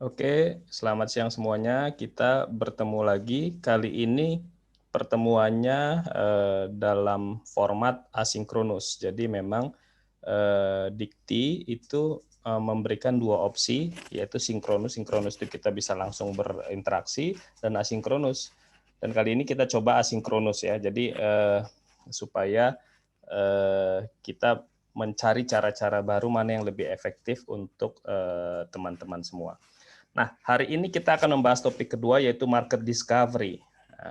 Oke, selamat siang semuanya. Kita bertemu lagi. Kali ini pertemuannya dalam format asinkronus. Jadi memang Dikti itu memberikan dua opsi, yaitu sinkronus. Sinkronus itu kita bisa langsung berinteraksi, dan asinkronus. Dan kali ini kita coba asinkronus ya. Jadi supaya kita mencari cara-cara baru mana yang lebih efektif untuk teman-teman semua. Nah, hari ini kita akan membahas topik kedua, yaitu market discovery.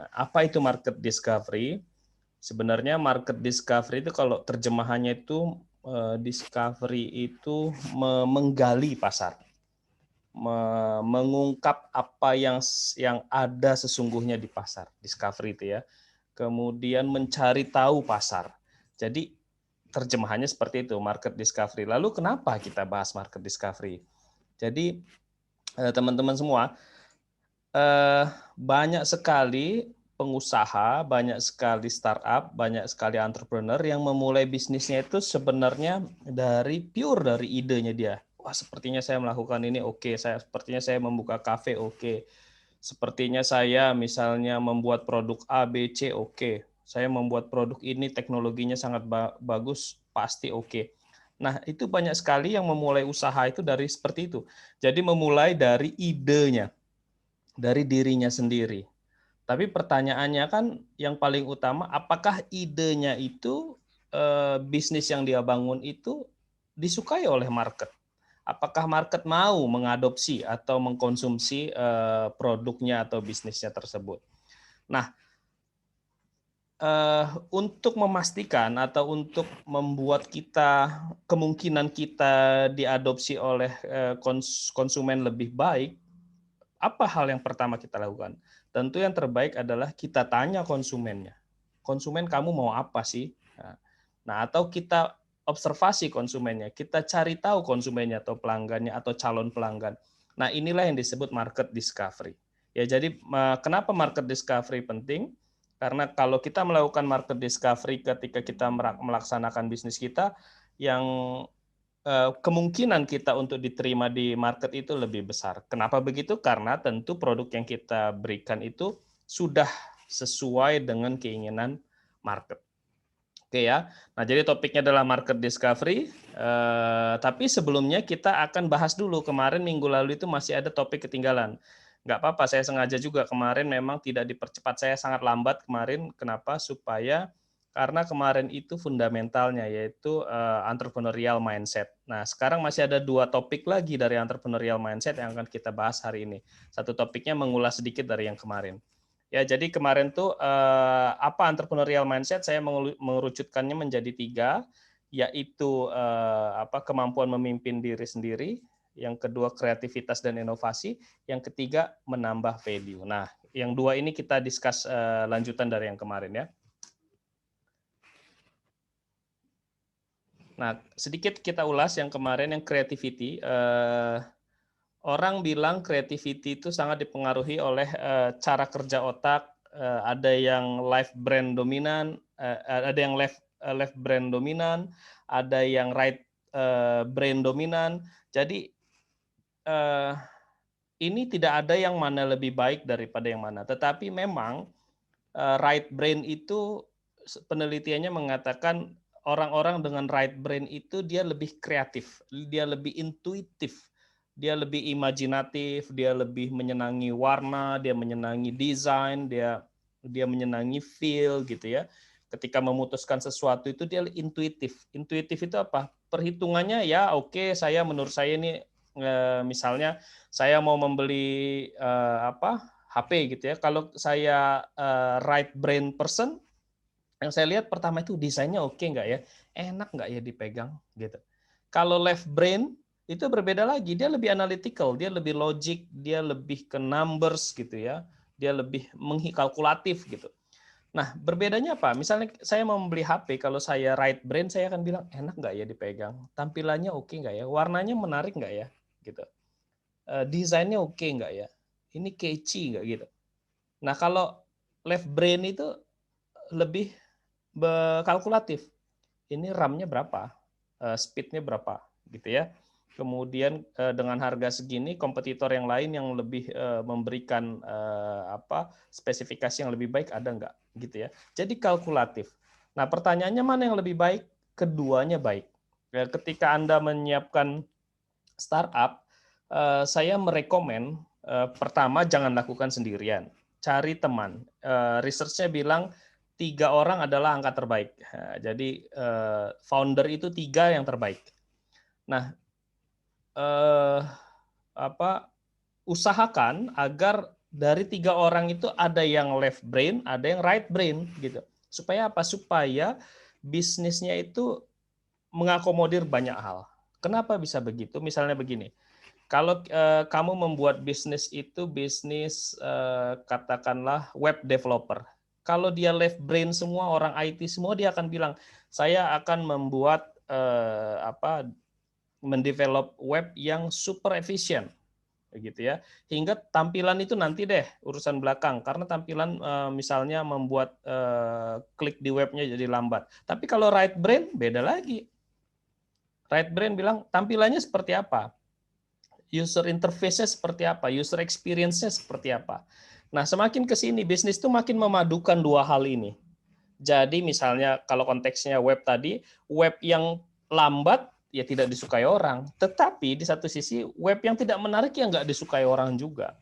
Apa itu market discovery? Sebenarnya market discovery itu kalau terjemahannya itu discovery itu menggali pasar, mengungkap apa yang ada sesungguhnya di pasar. Discovery itu ya. Kemudian mencari tahu pasar. Jadi terjemahannya seperti itu, market discovery. Lalu kenapa kita bahas market discovery? Jadi teman-teman semua, banyak sekali pengusaha, banyak sekali startup, banyak sekali entrepreneur yang memulai bisnisnya itu sebenarnya dari idenya dia. Wah, sepertinya saya melakukan ini, oke. Sepertinya saya membuka kafe, oke. Sepertinya saya misalnya membuat produk A, B, C, oke. Saya membuat produk ini teknologinya sangat bagus, pasti oke. Nah, itu banyak sekali yang memulai usaha itu dari seperti itu. Jadi memulai dari idenya, dari dirinya sendiri. Tapi pertanyaannya kan yang paling utama, apakah idenya itu, bisnis yang dia bangun itu disukai oleh market? Apakah market mau mengadopsi atau mengkonsumsi produknya atau bisnisnya tersebut? Nah, untuk memastikan atau untuk membuat kemungkinan kita diadopsi oleh konsumen lebih baik, apa hal yang pertama kita lakukan? Tentu yang terbaik adalah kita tanya konsumennya. Konsumen, kamu mau apa sih? Nah, atau kita observasi konsumennya, kita cari tahu konsumennya atau pelanggannya atau calon pelanggan. Nah, inilah yang disebut market discovery. Ya, jadi kenapa market discovery penting? Karena kalau kita melakukan market discovery ketika kita melaksanakan bisnis kita, yang kemungkinan kita untuk diterima di market itu lebih besar. Kenapa begitu? Karena tentu produk yang kita berikan itu sudah sesuai dengan keinginan market. Oke ya. Nah, jadi topiknya adalah market discovery. Tapi sebelumnya kita akan bahas dulu. Kemarin minggu lalu itu masih ada topik ketinggalan. Nggak apa-apa, saya sengaja juga kemarin memang tidak dipercepat. Saya sangat lambat kemarin. Kenapa? Karena kemarin itu fundamentalnya, yaitu entrepreneurial mindset. Nah, sekarang masih ada dua topik lagi dari entrepreneurial mindset yang akan kita bahas hari ini. Satu topiknya mengulas sedikit dari yang kemarin. Ya, jadi kemarin tuh apa entrepreneurial mindset, saya mengerucutkannya menjadi tiga, yaitu kemampuan memimpin diri sendiri, yang kedua kreativitas dan inovasi, yang ketiga menambah value. Nah, yang dua ini kita discuss lanjutan dari yang kemarin ya. Nah, sedikit kita ulas yang kemarin, yang creativity. Orang bilang creativity itu sangat dipengaruhi oleh cara kerja otak. Ada yang left brain dominan, ada yang left brain dominan, ada yang right brain dominan. Jadi ini tidak ada yang mana lebih baik daripada yang mana. Tetapi memang right brain itu penelitiannya mengatakan orang-orang dengan right brain itu dia lebih kreatif, dia lebih intuitif, dia lebih imajinatif, dia lebih menyenangi warna, dia menyenangi desain, dia menyenangi feel gitu ya. Ketika memutuskan sesuatu itu dia intuitif. Intuitif itu apa? Perhitungannya ya oke, menurut saya ini misalnya saya mau membeli HP gitu ya. Kalau saya right brain person, yang saya lihat pertama itu desainnya oke nggak ya, enak nggak ya dipegang gitu. Kalau left brain itu berbeda lagi, dia lebih analytical, dia lebih logic, dia lebih ke numbers gitu ya, dia lebih mengkalkulatif gitu. Nah, berbedanya apa? Misalnya saya mau membeli HP, kalau saya right brain saya akan bilang enak nggak ya dipegang, tampilannya oke nggak ya, warnanya menarik nggak ya, gitu. Desainnya oke nggak ya, ini catchy nggak gitu. Nah, kalau left brain itu lebih kalkulatif. Ini RAM-nya berapa? Speed-nya berapa? Gitu ya. kemudian dengan harga segini kompetitor yang lain yang lebih memberikan spesifikasi yang lebih baik ada nggak gitu ya. Jadi kalkulatif. Nah pertanyaannya mana yang lebih baik? Keduanya baik. Ketika Anda menyiapkan startup, saya merekomen pertama jangan lakukan sendirian, cari teman. Research-nya bilang 3 orang adalah angka terbaik. Jadi founder itu 3 yang terbaik. Nah, usahakan agar dari 3 orang itu ada yang left brain, ada yang right brain gitu. Supaya apa? Supaya bisnisnya itu mengakomodir banyak hal. Kenapa bisa begitu? Misalnya begini, kalau kamu membuat bisnis itu bisnis katakanlah web developer. Kalau dia left brain semua, orang IT semua, dia akan bilang, saya akan membuat mendevelop web yang super efisien, begitu ya. Hingga tampilan itu nanti deh urusan belakang, karena tampilan misalnya membuat klik di webnya jadi lambat. Tapi kalau right brain beda lagi. Right brain bilang tampilannya seperti apa, user interface-nya seperti apa, user experience-nya seperti apa. Nah, semakin ke sini bisnis itu makin memadukan 2 hal ini. Jadi misalnya kalau konteksnya web tadi, web yang lambat ya tidak disukai orang, tetapi di satu sisi web yang tidak menarik ya nggak disukai orang juga.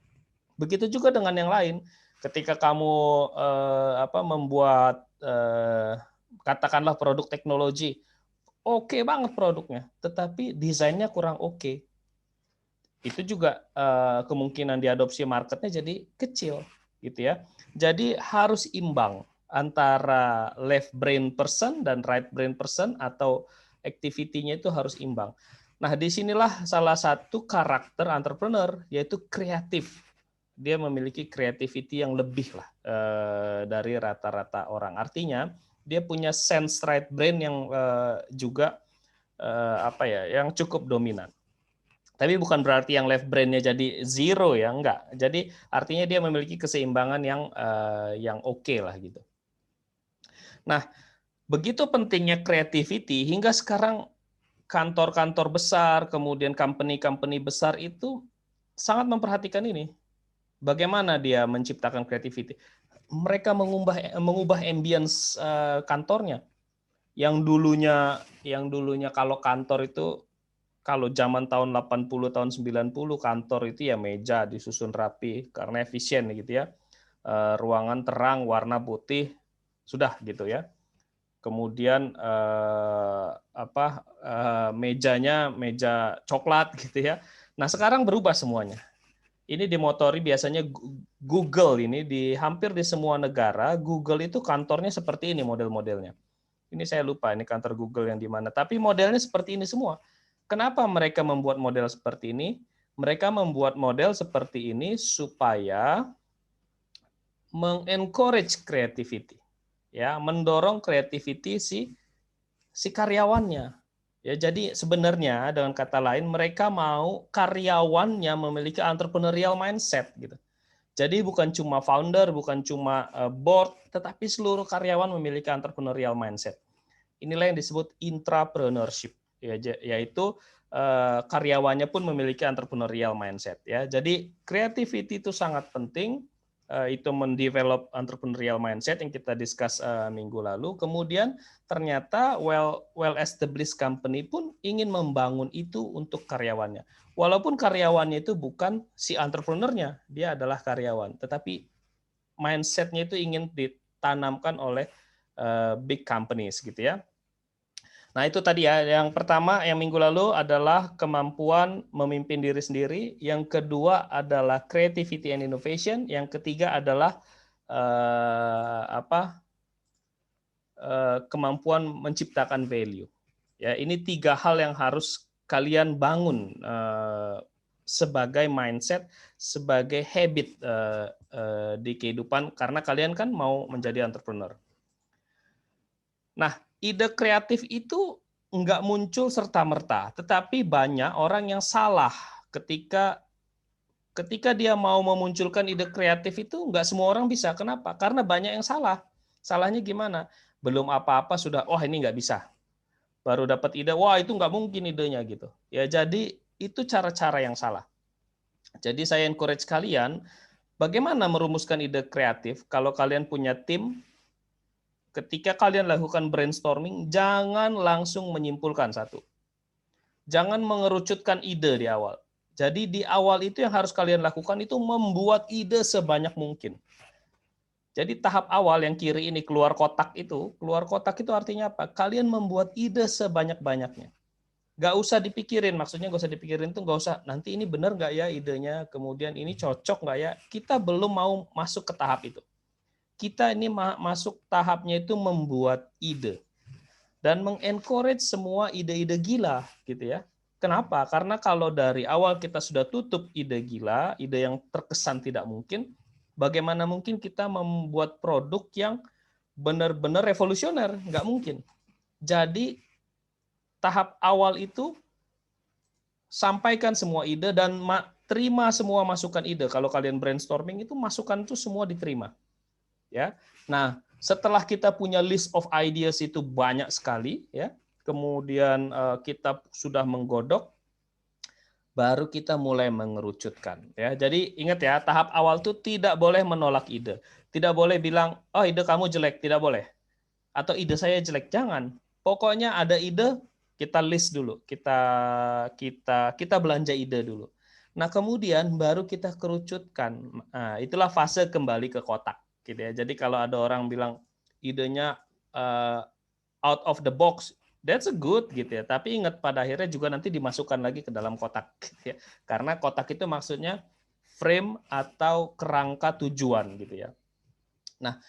Begitu juga dengan yang lain. Ketika kamu membuat katakanlah produk teknologi, oke banget produknya, tetapi desainnya kurang oke. Itu juga kemungkinan diadopsi marketnya jadi kecil, gitu ya. Jadi harus imbang antara left brain person dan right brain person, atau activity-nya itu harus imbang. Nah, disinilah salah satu karakter entrepreneur, yaitu kreatif. Dia memiliki creativity yang lebih lah dari rata-rata orang. Artinya dia punya sense right brain yang juga yang cukup dominan. Tapi bukan berarti yang left brain-nya jadi zero ya, enggak. Jadi artinya dia memiliki keseimbangan yang oke lah gitu. Nah, begitu pentingnya creativity hingga sekarang kantor-kantor besar, kemudian company-company besar itu sangat memperhatikan ini. Bagaimana dia menciptakan creativity? Mereka mengubah ambience kantornya. Yang dulunya kalau kantor itu, kalau zaman tahun 80, tahun 90, kantor itu ya meja disusun rapi karena efisien gitu ya. Ruangan terang, warna putih, sudah gitu ya. Kemudian mejanya meja coklat gitu ya. Nah, sekarang berubah semuanya. Ini dimotori biasanya Google ini hampir di semua negara, Google itu kantornya seperti ini model-modelnya. Ini saya lupa ini kantor Google yang di mana, tapi modelnya seperti ini semua. Kenapa mereka membuat model seperti ini? Mereka membuat model seperti ini supaya mengencourage creativity, ya, mendorong creativity si karyawannya. Ya, jadi sebenarnya dengan kata lain mereka mau karyawannya memiliki entrepreneurial mindset gitu. Jadi bukan cuma founder, bukan cuma board, tetapi seluruh karyawan memiliki entrepreneurial mindset. Inilah yang disebut intrapreneurship, ya, yaitu karyawannya pun memiliki entrepreneurial mindset. Ya, jadi creativity itu sangat penting. Itu mendevelop entrepreneurial mindset yang kita discuss minggu lalu. Kemudian ternyata well established company pun ingin membangun itu untuk karyawannya. Walaupun karyawannya itu bukan si entrepreneurnya, dia adalah karyawan, tetapi mindsetnya itu ingin ditanamkan oleh big companies gitu ya. Nah, itu tadi ya. Yang pertama yang minggu lalu adalah kemampuan memimpin diri sendiri, yang kedua adalah creativity and innovation, yang ketiga adalah kemampuan menciptakan value. Ya, ini 3 hal yang harus kalian bangun sebagai mindset, sebagai habit di kehidupan, karena kalian kan mau menjadi entrepreneur. Nah, ide kreatif itu enggak muncul serta-merta, tetapi banyak orang yang salah ketika dia mau memunculkan ide kreatif itu enggak semua orang bisa. Kenapa? Karena banyak yang salah. Salahnya gimana? Belum apa-apa sudah, oh ini enggak bisa. baru dapat ide, wah itu nggak mungkin idenya gitu. Ya jadi itu cara-cara yang salah. Jadi saya encourage kalian, bagaimana merumuskan ide kreatif kalau kalian punya tim. Ketika kalian lakukan brainstorming, jangan langsung menyimpulkan satu. Jangan mengerucutkan ide di awal. Jadi di awal itu yang harus kalian lakukan itu membuat ide sebanyak mungkin. Jadi tahap awal yang kiri ini keluar kotak itu artinya apa? Kalian membuat ide sebanyak-banyaknya. Nggak usah dipikirin, maksudnya nggak usah dipikirin tuh nggak usah, nanti ini benar nggak ya idenya, kemudian ini cocok nggak ya, kita belum mau masuk ke tahap itu. Kita ini masuk tahapnya itu membuat ide dan mengencourage semua ide-ide gila gitu ya. Kenapa? Karena kalau dari awal kita sudah tutup ide gila, ide yang terkesan tidak mungkin, bagaimana mungkin kita membuat produk yang benar-benar revolusioner? Nggak mungkin. Jadi tahap awal itu sampaikan semua ide dan terima semua masukan ide. Kalau kalian brainstorming itu masukan itu semua diterima. Ya. Nah, setelah kita punya list of ideas itu banyak sekali, ya, kemudian kita sudah menggodok, baru kita mulai mengerucutkan. Ya, jadi ingat ya, tahap awal itu tidak boleh menolak ide, tidak boleh bilang, oh ide kamu jelek, tidak boleh, atau ide saya jelek, jangan. Pokoknya ada ide, kita list dulu, kita belanja ide dulu. Nah kemudian baru kita kerucutkan. Nah, itulah fase kembali ke kotak. Gitu ya. Jadi kalau ada orang bilang idenya out of the box, that's a good gitu ya. Tapi ingat pada akhirnya juga nanti dimasukkan lagi ke dalam kotak. Gitu ya. Karena kotak itu maksudnya frame atau kerangka tujuan gitu ya. Nah,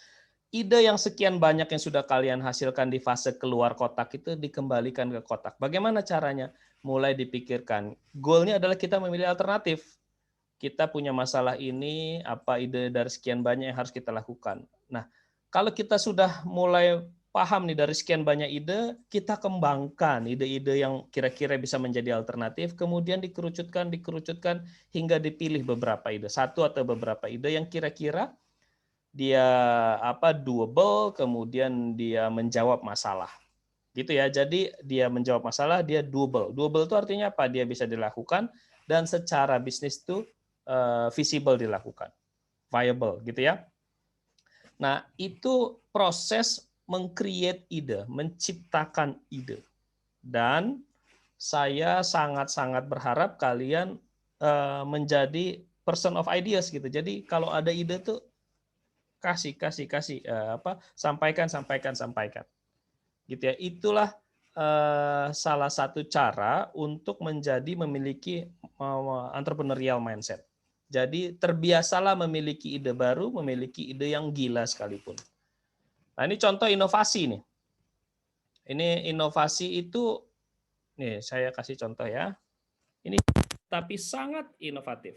ide yang sekian banyak yang sudah kalian hasilkan di fase keluar kotak itu dikembalikan ke kotak. Bagaimana caranya? Mulai dipikirkan. Goalnya adalah kita memilih alternatif. Kita punya masalah ini, apa ide dari sekian banyak yang harus kita lakukan. Nah, kalau kita sudah mulai paham nih dari sekian banyak ide, kita kembangkan ide-ide yang kira-kira bisa menjadi alternatif, kemudian dikerucutkan hingga dipilih beberapa ide, satu atau beberapa ide yang kira-kira dia doable, kemudian dia menjawab masalah. Gitu ya. Jadi dia menjawab masalah, dia doable. Doable itu artinya apa? Dia bisa dilakukan dan secara bisnis itu visible dilakukan, viable gitu ya. Nah, itu proses meng-create ide, menciptakan ide. Dan saya sangat-sangat berharap kalian menjadi person of ideas gitu. Jadi kalau ada ide tuh kasih sampaikan gitu ya. Itulah salah satu cara untuk memiliki entrepreneurial mindset. Jadi terbiasalah memiliki ide baru, memiliki ide yang gila sekalipun. Nah, ini contoh inovasi nih. Ini inovasi itu nih saya kasih contoh ya. Ini tapi sangat inovatif.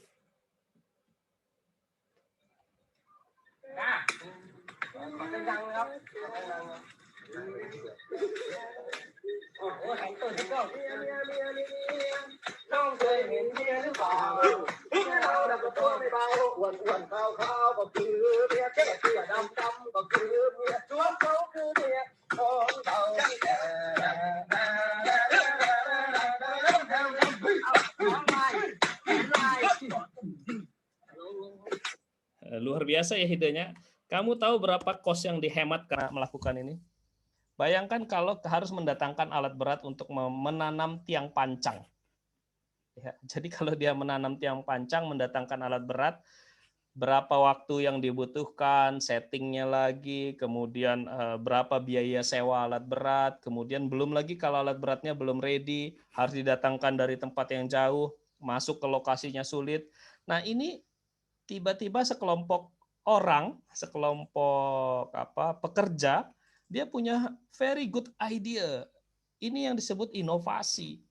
Luar biasa ya idenya. Kamu tahu berapa kos yang dihemat karena melakukan ini? Bayangkan kalau harus mendatangkan alat berat untuk menanam tiang pancang. Ya, jadi kalau dia menanam tiang pancang, mendatangkan alat berat, berapa waktu yang dibutuhkan, settingnya lagi, kemudian berapa biaya sewa alat berat, kemudian belum lagi kalau alat beratnya belum ready, harus didatangkan dari tempat yang jauh, masuk ke lokasinya sulit. Nah ini tiba-tiba sekelompok orang, sekelompok pekerja, dia punya very good idea. Ini yang disebut inovasi.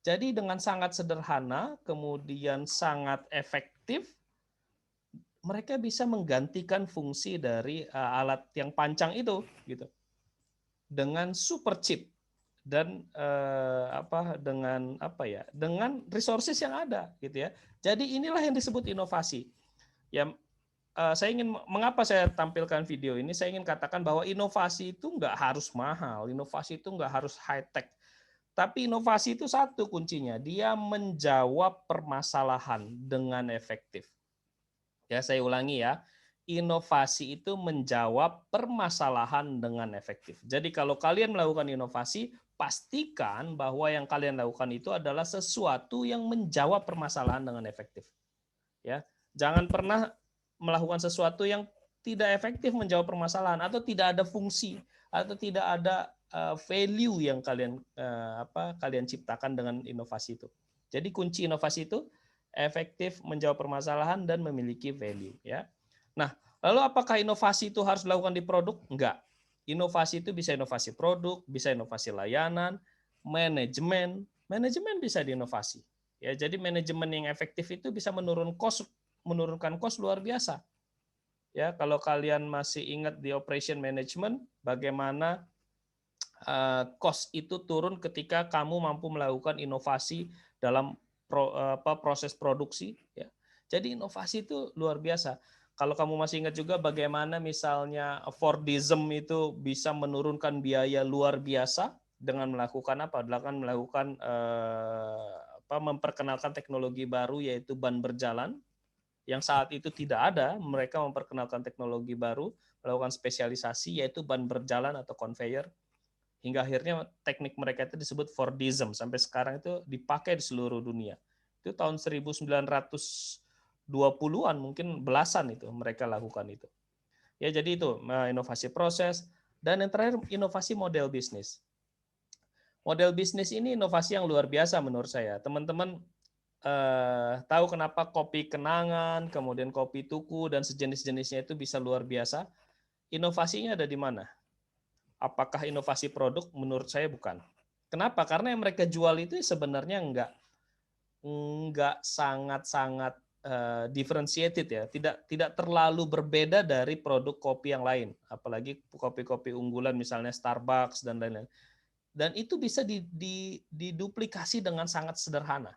Jadi dengan sangat sederhana, kemudian sangat efektif, mereka bisa menggantikan fungsi dari alat yang pancang itu, gitu, dengan super cheap dan dengan resources yang ada, gitu ya. Jadi inilah yang disebut inovasi. Ya, mengapa saya tampilkan video ini? Saya ingin katakan bahwa inovasi itu nggak harus mahal, inovasi itu nggak harus high tech. Tapi inovasi itu satu kuncinya, dia menjawab permasalahan dengan efektif. Ya, saya ulangi ya. Inovasi itu menjawab permasalahan dengan efektif. Jadi kalau kalian melakukan inovasi, pastikan bahwa yang kalian lakukan itu adalah sesuatu yang menjawab permasalahan dengan efektif. Ya, jangan pernah melakukan sesuatu yang tidak efektif menjawab permasalahan atau tidak ada fungsi atau tidak ada value yang kalian ciptakan dengan inovasi itu. Jadi kunci inovasi itu efektif menjawab permasalahan dan memiliki value, ya. Nah, lalu apakah inovasi itu harus dilakukan di produk? Enggak. Inovasi itu bisa inovasi produk, bisa inovasi layanan, manajemen bisa diinovasi. Ya, jadi manajemen yang efektif itu bisa menurunkan cost luar biasa. Ya, kalau kalian masih ingat di operation management, bagaimana cost itu turun ketika kamu mampu melakukan inovasi dalam proses produksi. Ya. Jadi inovasi itu luar biasa. Kalau kamu masih ingat juga bagaimana misalnya Fordism itu bisa menurunkan biaya luar biasa dengan melakukan apa? Dengan melakukan memperkenalkan teknologi baru yaitu ban berjalan yang saat itu tidak ada. Mereka memperkenalkan teknologi baru, melakukan spesialisasi yaitu ban berjalan atau conveyor. Hingga akhirnya teknik mereka itu disebut Fordism. Sampai sekarang itu dipakai di seluruh dunia. Itu tahun 1920-an, mungkin belasan itu mereka lakukan itu. Ya, jadi itu inovasi proses. Dan yang terakhir, inovasi model bisnis. Model bisnis ini inovasi yang luar biasa menurut saya. Teman-teman tahu kenapa kopi kenangan, kemudian kopi tuku, dan sejenis-jenisnya itu bisa luar biasa? Inovasinya ada di mana? Apakah inovasi produk? Menurut saya bukan. Kenapa? Karena yang mereka jual itu sebenarnya enggak sangat-sangat differentiated ya, tidak terlalu berbeda dari produk kopi yang lain, apalagi kopi-kopi unggulan misalnya Starbucks dan lain-lain. Dan itu bisa diduplikasi dengan sangat sederhana.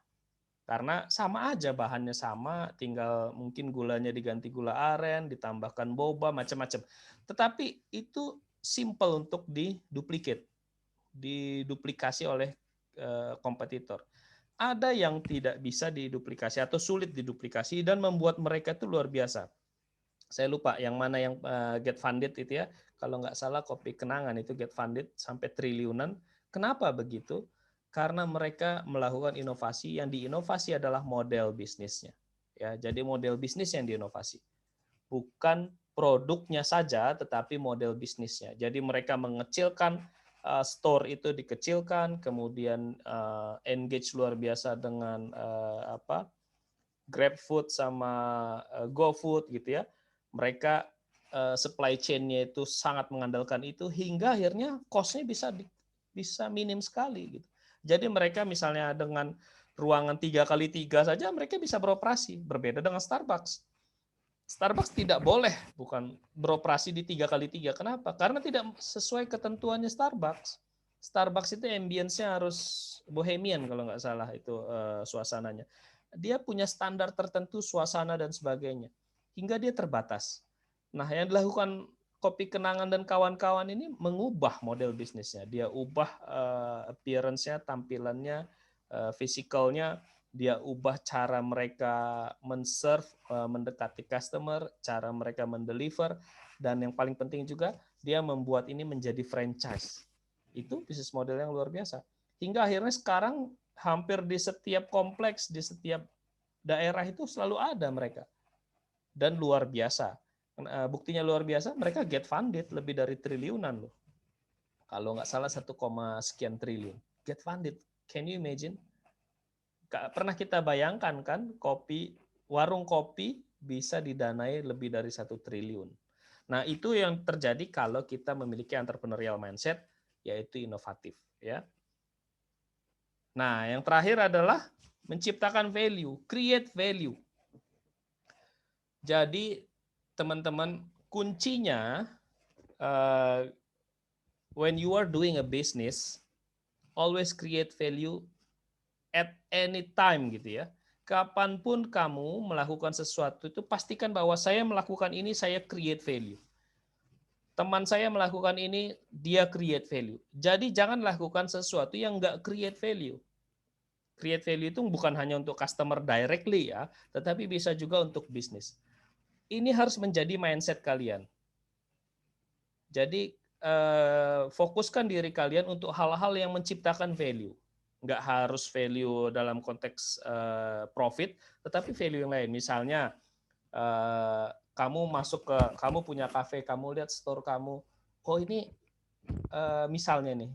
Karena sama aja, bahannya sama, tinggal mungkin gulanya diganti gula aren, ditambahkan boba, macam-macam. Tetapi itu simple untuk diduplikasi oleh kompetitor. Ada yang tidak bisa diduplikasi atau sulit diduplikasi dan membuat mereka itu luar biasa. Saya lupa yang mana yang get funded itu ya. Kalau nggak salah kopi kenangan itu get funded sampai triliunan. Kenapa begitu? Karena mereka melakukan inovasi, yang diinovasi adalah model bisnisnya. Ya, jadi model bisnis yang diinovasi. Bukan produknya saja, tetapi model bisnisnya. Jadi mereka mengecilkan store itu dikecilkan, kemudian engage luar biasa dengan GrabFood sama GoFood gitu ya. Mereka supply chain-nya itu sangat mengandalkan itu hingga akhirnya cost-nya bisa minim sekali gitu. Jadi mereka misalnya dengan ruangan 3x3 saja mereka bisa beroperasi, berbeda dengan Starbucks. Starbucks tidak boleh beroperasi di 3x3. Kenapa? Karena tidak sesuai ketentuannya Starbucks. Starbucks itu ambience-nya harus bohemian kalau nggak salah itu suasananya. Dia punya standar tertentu suasana dan sebagainya. Hingga dia terbatas. Nah, yang dilakukan Kopi Kenangan dan kawan-kawan ini mengubah model bisnisnya. Dia ubah appearance-nya, tampilannya, physicalnya, dia ubah cara mereka men-serve, mendekati customer, cara mereka mendeliver, dan yang paling penting juga dia membuat ini menjadi franchise. Itu bisnis model yang luar biasa. Hingga akhirnya sekarang hampir di setiap kompleks, di setiap daerah itu selalu ada mereka. Dan luar biasa. Buktinya luar biasa, mereka get funded lebih dari triliunan loh. Kalau nggak salah 1, sekian triliun. Get funded. Can you imagine? Pernah kita bayangkan kan warung kopi bisa didanai lebih dari 1 triliun. Nah, itu yang terjadi kalau kita memiliki entrepreneurial mindset, yaitu inovatif. Ya. Nah, yang terakhir adalah menciptakan value, create value. Jadi, teman-teman, kuncinya when you are doing a business, always create value at any time gitu ya. Kapanpun kamu melakukan sesuatu itu pastikan bahwa saya melakukan ini, saya create value. Teman saya melakukan ini, dia create value. Jadi jangan lakukan sesuatu yang nggak create value. Create value itu bukan hanya untuk customer directly ya, tetapi bisa juga untuk bisnis. Ini harus menjadi mindset kalian. Jadi fokuskan diri kalian untuk hal-hal yang menciptakan value. Nggak harus value dalam konteks profit, tetapi value yang lain. Misalnya kamu punya kafe, kamu lihat store kamu, oh ini misalnya nih,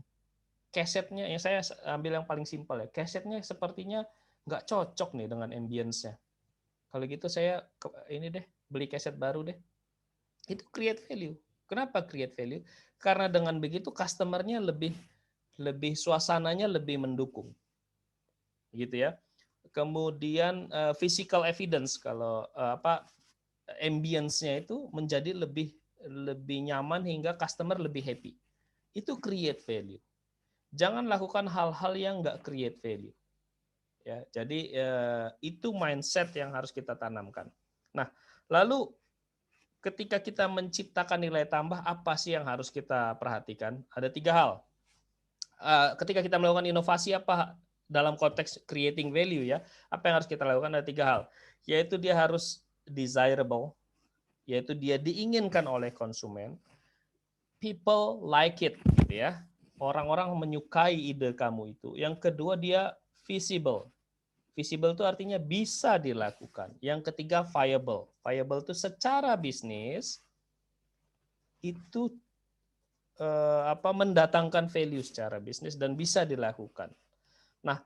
kesetnya, yang saya ambil yang paling simpel ya, kesetnya sepertinya nggak cocok nih dengan ambience-nya. Kalau gitu saya ini deh, beli keset baru deh. Itu create value. Kenapa create value? Karena dengan begitu customer-nya lebih suasananya lebih mendukung. Gitu ya. Kemudian physical evidence, kalau ambience-nya itu menjadi lebih nyaman hingga customer lebih happy. Itu create value. Jangan lakukan hal-hal yang nggak create value. Ya, jadi itu mindset yang harus kita tanamkan. Nah, lalu ketika kita menciptakan nilai tambah, apa sih yang harus kita perhatikan? Ada 3 hal. Ketika kita melakukan inovasi, apa dalam konteks creating value ya, apa yang harus kita lakukan? Ada 3 hal, yaitu dia harus desirable, yaitu dia diinginkan oleh konsumen. People like it, gitu ya. Orang-orang menyukai ide kamu itu. Yang kedua, dia visible. Visible itu artinya bisa dilakukan. Yang ketiga, viable. Viable itu secara bisnis itu mendatangkan value secara bisnis dan bisa dilakukan. Nah,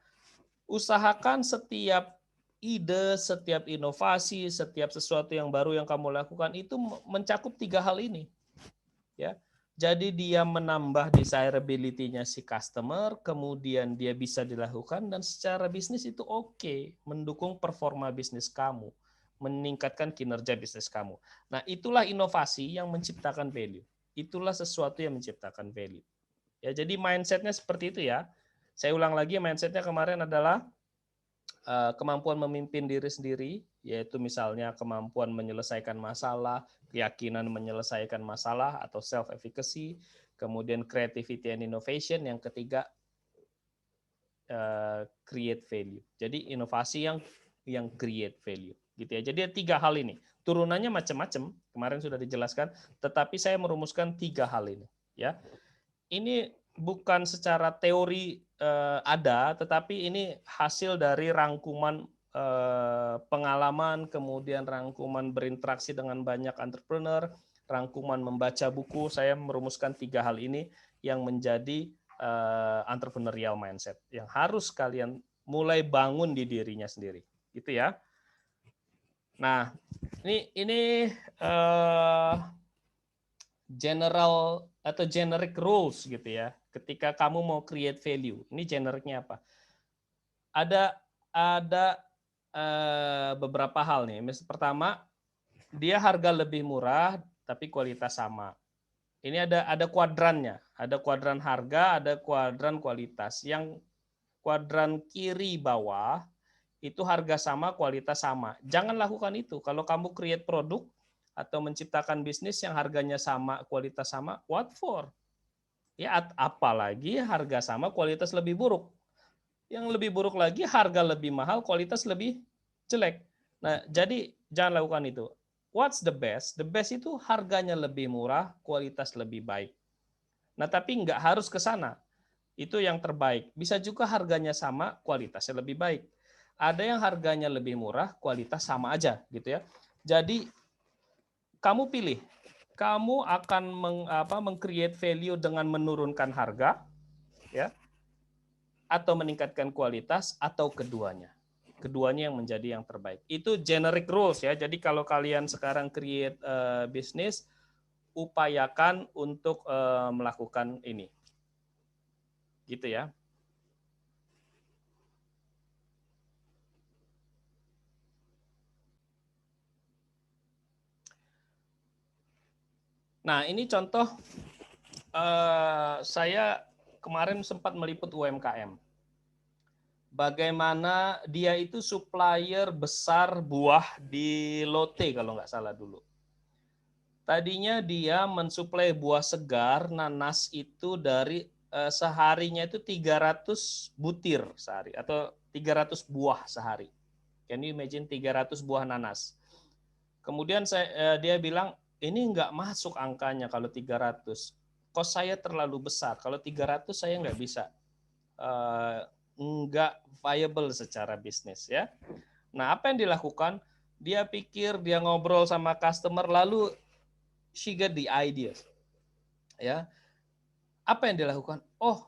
usahakan setiap ide, setiap inovasi, setiap sesuatu yang baru yang kamu lakukan itu mencakup 3 hal ini. Ya. Jadi dia menambah desirability-nya si customer, kemudian dia bisa dilakukan, dan secara bisnis itu oke, mendukung performa bisnis kamu, meningkatkan kinerja bisnis kamu. Nah, itulah inovasi yang menciptakan value. Itulah sesuatu yang menciptakan value. Ya, jadi mindset-nya seperti itu ya. Saya ulang lagi, mindset-nya kemarin adalah kemampuan memimpin diri sendiri, yaitu misalnya kemampuan menyelesaikan masalah, keyakinan menyelesaikan masalah atau self-efficacy, kemudian creativity and innovation, yang ketiga create value. Jadi inovasi yang create value, gitu ya. Jadi 3 hal ini. Turunannya macam-macam, kemarin sudah dijelaskan, tetapi saya merumuskan 3 hal ini, ya. Ini bukan secara teori ada, tetapi ini hasil dari rangkuman pengalaman, kemudian rangkuman berinteraksi dengan banyak entrepreneur, rangkuman membaca buku. Saya merumuskan 3 hal ini yang menjadi entrepreneurial mindset yang harus kalian mulai bangun di dirinya sendiri, gitu ya. Nah, ini general atau generic rules gitu ya. Ketika kamu mau create value, ini genericnya apa? Ada beberapa hal nih. Pertama, dia harga lebih murah tapi kualitas sama. Ini ada kuadrannya, ada kuadran harga, ada kuadran kualitas. Yang kuadran kiri bawah itu harga sama, kualitas sama. Jangan lakukan itu. Kalau kamu create produk atau menciptakan bisnis yang harganya sama, kualitas sama, what for? Ya, apalagi harga sama, kualitas lebih buruk. Yang lebih buruk lagi, harga lebih mahal, kualitas lebih jelek. Nah, jadi jangan lakukan itu. What's the best? The best itu harganya lebih murah, kualitas lebih baik. Nah, tapi nggak harus ke sana. Itu yang terbaik. Bisa juga harganya sama, kualitasnya lebih baik. Ada yang harganya lebih murah, kualitas sama aja, gitu ya. Jadi kamu pilih. Kamu akan meng-create value dengan menurunkan harga, ya, atau meningkatkan kualitas, atau keduanya. Keduanya yang menjadi yang terbaik. Itu generic rules ya. Jadi kalau kalian sekarang create bisnis, upayakan untuk melakukan ini. Gitu ya. Nah, ini contoh saya kemarin sempat meliput UMKM. bagaimana dia itu supplier besar buah di Lotte kalau nggak salah dulu. Tadinya dia mensuplai buah segar, nanas itu dari seharinya itu 300 butir sehari atau 300 buah sehari. Can you imagine 300 buah nanas? Kemudian dia bilang, ini nggak masuk angkanya kalau 300. Kos saya terlalu besar. Kalau 300 saya nggak bisa. Nggak viable secara bisnis ya. Nah, apa yang dilakukan? Dia pikir, dia ngobrol sama customer, lalu she get the ideas. Ya. Apa yang dilakukan? Oh,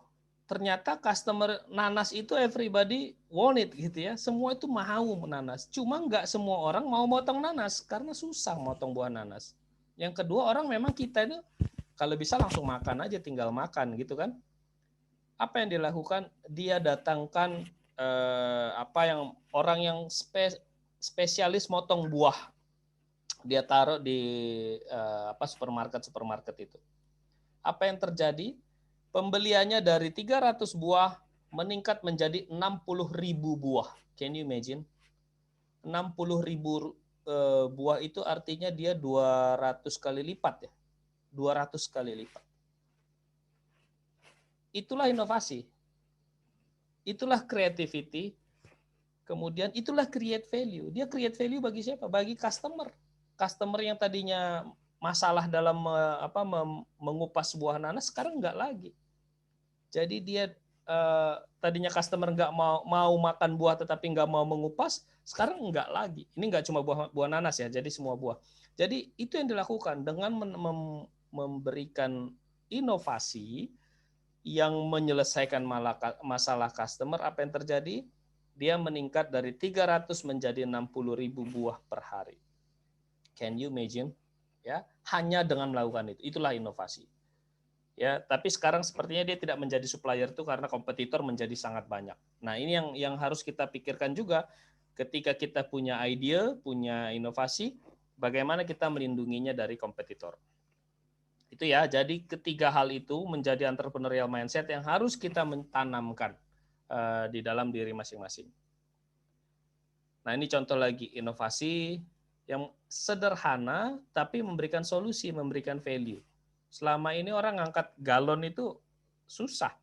ternyata customer nanas itu everybody want it gitu ya. Semua itu mau nanas. Cuma nggak semua orang mau motong nanas karena susah motong buah nanas. Yang kedua, orang memang kita itu kalau bisa langsung makan aja, tinggal makan gitu kan. Apa yang dilakukan? Dia datangkan orang yang spesialis motong buah. Dia taruh di supermarket itu. Apa yang terjadi? Pembeliannya dari 300 buah meningkat menjadi 60.000 buah. Can you imagine? 60.000 buah itu artinya dia 200 kali lipat ya. 200 kali lipat. Itulah inovasi. Itulah creativity. Kemudian itulah create value. Dia create value bagi siapa? Bagi customer. Customer yang tadinya masalah dalam mengupas buah nanas sekarang enggak lagi. Jadi dia tadinya customer nggak mau makan buah tetapi nggak mau mengupas, sekarang nggak lagi. Ini nggak cuma buah nanas ya, jadi semua buah. Jadi itu yang dilakukan dengan memberikan inovasi yang menyelesaikan masalah customer. Apa yang terjadi? Dia meningkat dari 300 menjadi 60.000 buah per hari. Can you imagine? Ya, hanya dengan melakukan itu. Itulah inovasi. Ya, tapi sekarang sepertinya dia tidak menjadi supplier itu karena kompetitor menjadi sangat banyak. Nah, ini yang harus kita pikirkan juga ketika kita punya ide, punya inovasi, bagaimana kita melindunginya dari kompetitor. Itu ya, jadi ketiga hal itu menjadi entrepreneurial mindset yang harus kita mentanamkan di dalam diri masing-masing. Nah, ini contoh lagi inovasi yang sederhana tapi memberikan solusi, memberikan value. Selama ini orang ngangkat galon itu susah,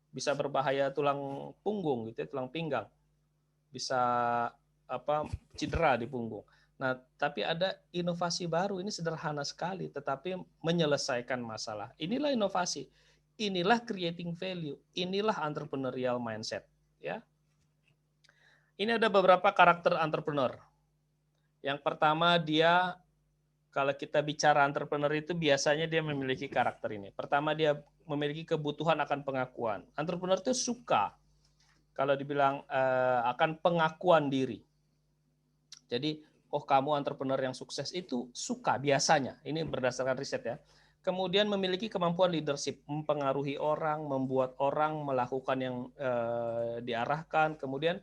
bisa berbahaya tulang punggung gitu ya, tulang pinggang, bisa cedera di punggung. Nah, tapi ada inovasi baru, ini sederhana sekali tetapi menyelesaikan masalah. Inilah inovasi, inilah creating value, inilah entrepreneurial mindset ya. Ini ada beberapa karakter entrepreneur. Yang pertama, dia kalau kita bicara entrepreneur itu biasanya dia memiliki karakter ini. Pertama, dia memiliki kebutuhan akan pengakuan. Entrepreneur itu suka kalau dibilang akan pengakuan diri. Jadi, kamu entrepreneur yang sukses itu suka biasanya. Ini berdasarkan riset ya. Kemudian memiliki kemampuan leadership, mempengaruhi orang, membuat orang melakukan yang diarahkan. Kemudian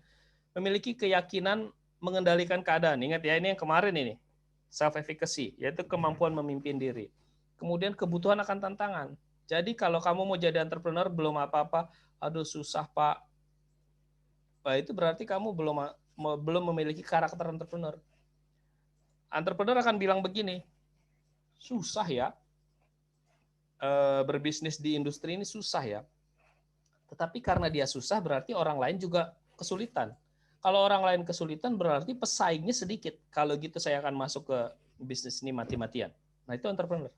memiliki keyakinan mengendalikan keadaan. Ingat ya, ini yang kemarin ini. Self-efficacy, yaitu kemampuan memimpin diri. Kemudian kebutuhan akan tantangan. Jadi kalau kamu mau jadi entrepreneur belum apa-apa, aduh susah Pak. Nah, itu berarti kamu belum memiliki karakter entrepreneur. Entrepreneur akan bilang begini, susah ya, berbisnis di industri ini susah ya. Tetapi karena dia susah berarti orang lain juga kesulitan. Kalau orang lain kesulitan berarti pesaingnya sedikit. Kalau gitu saya akan masuk ke bisnis ini mati-matian. Nah, itu entrepreneur.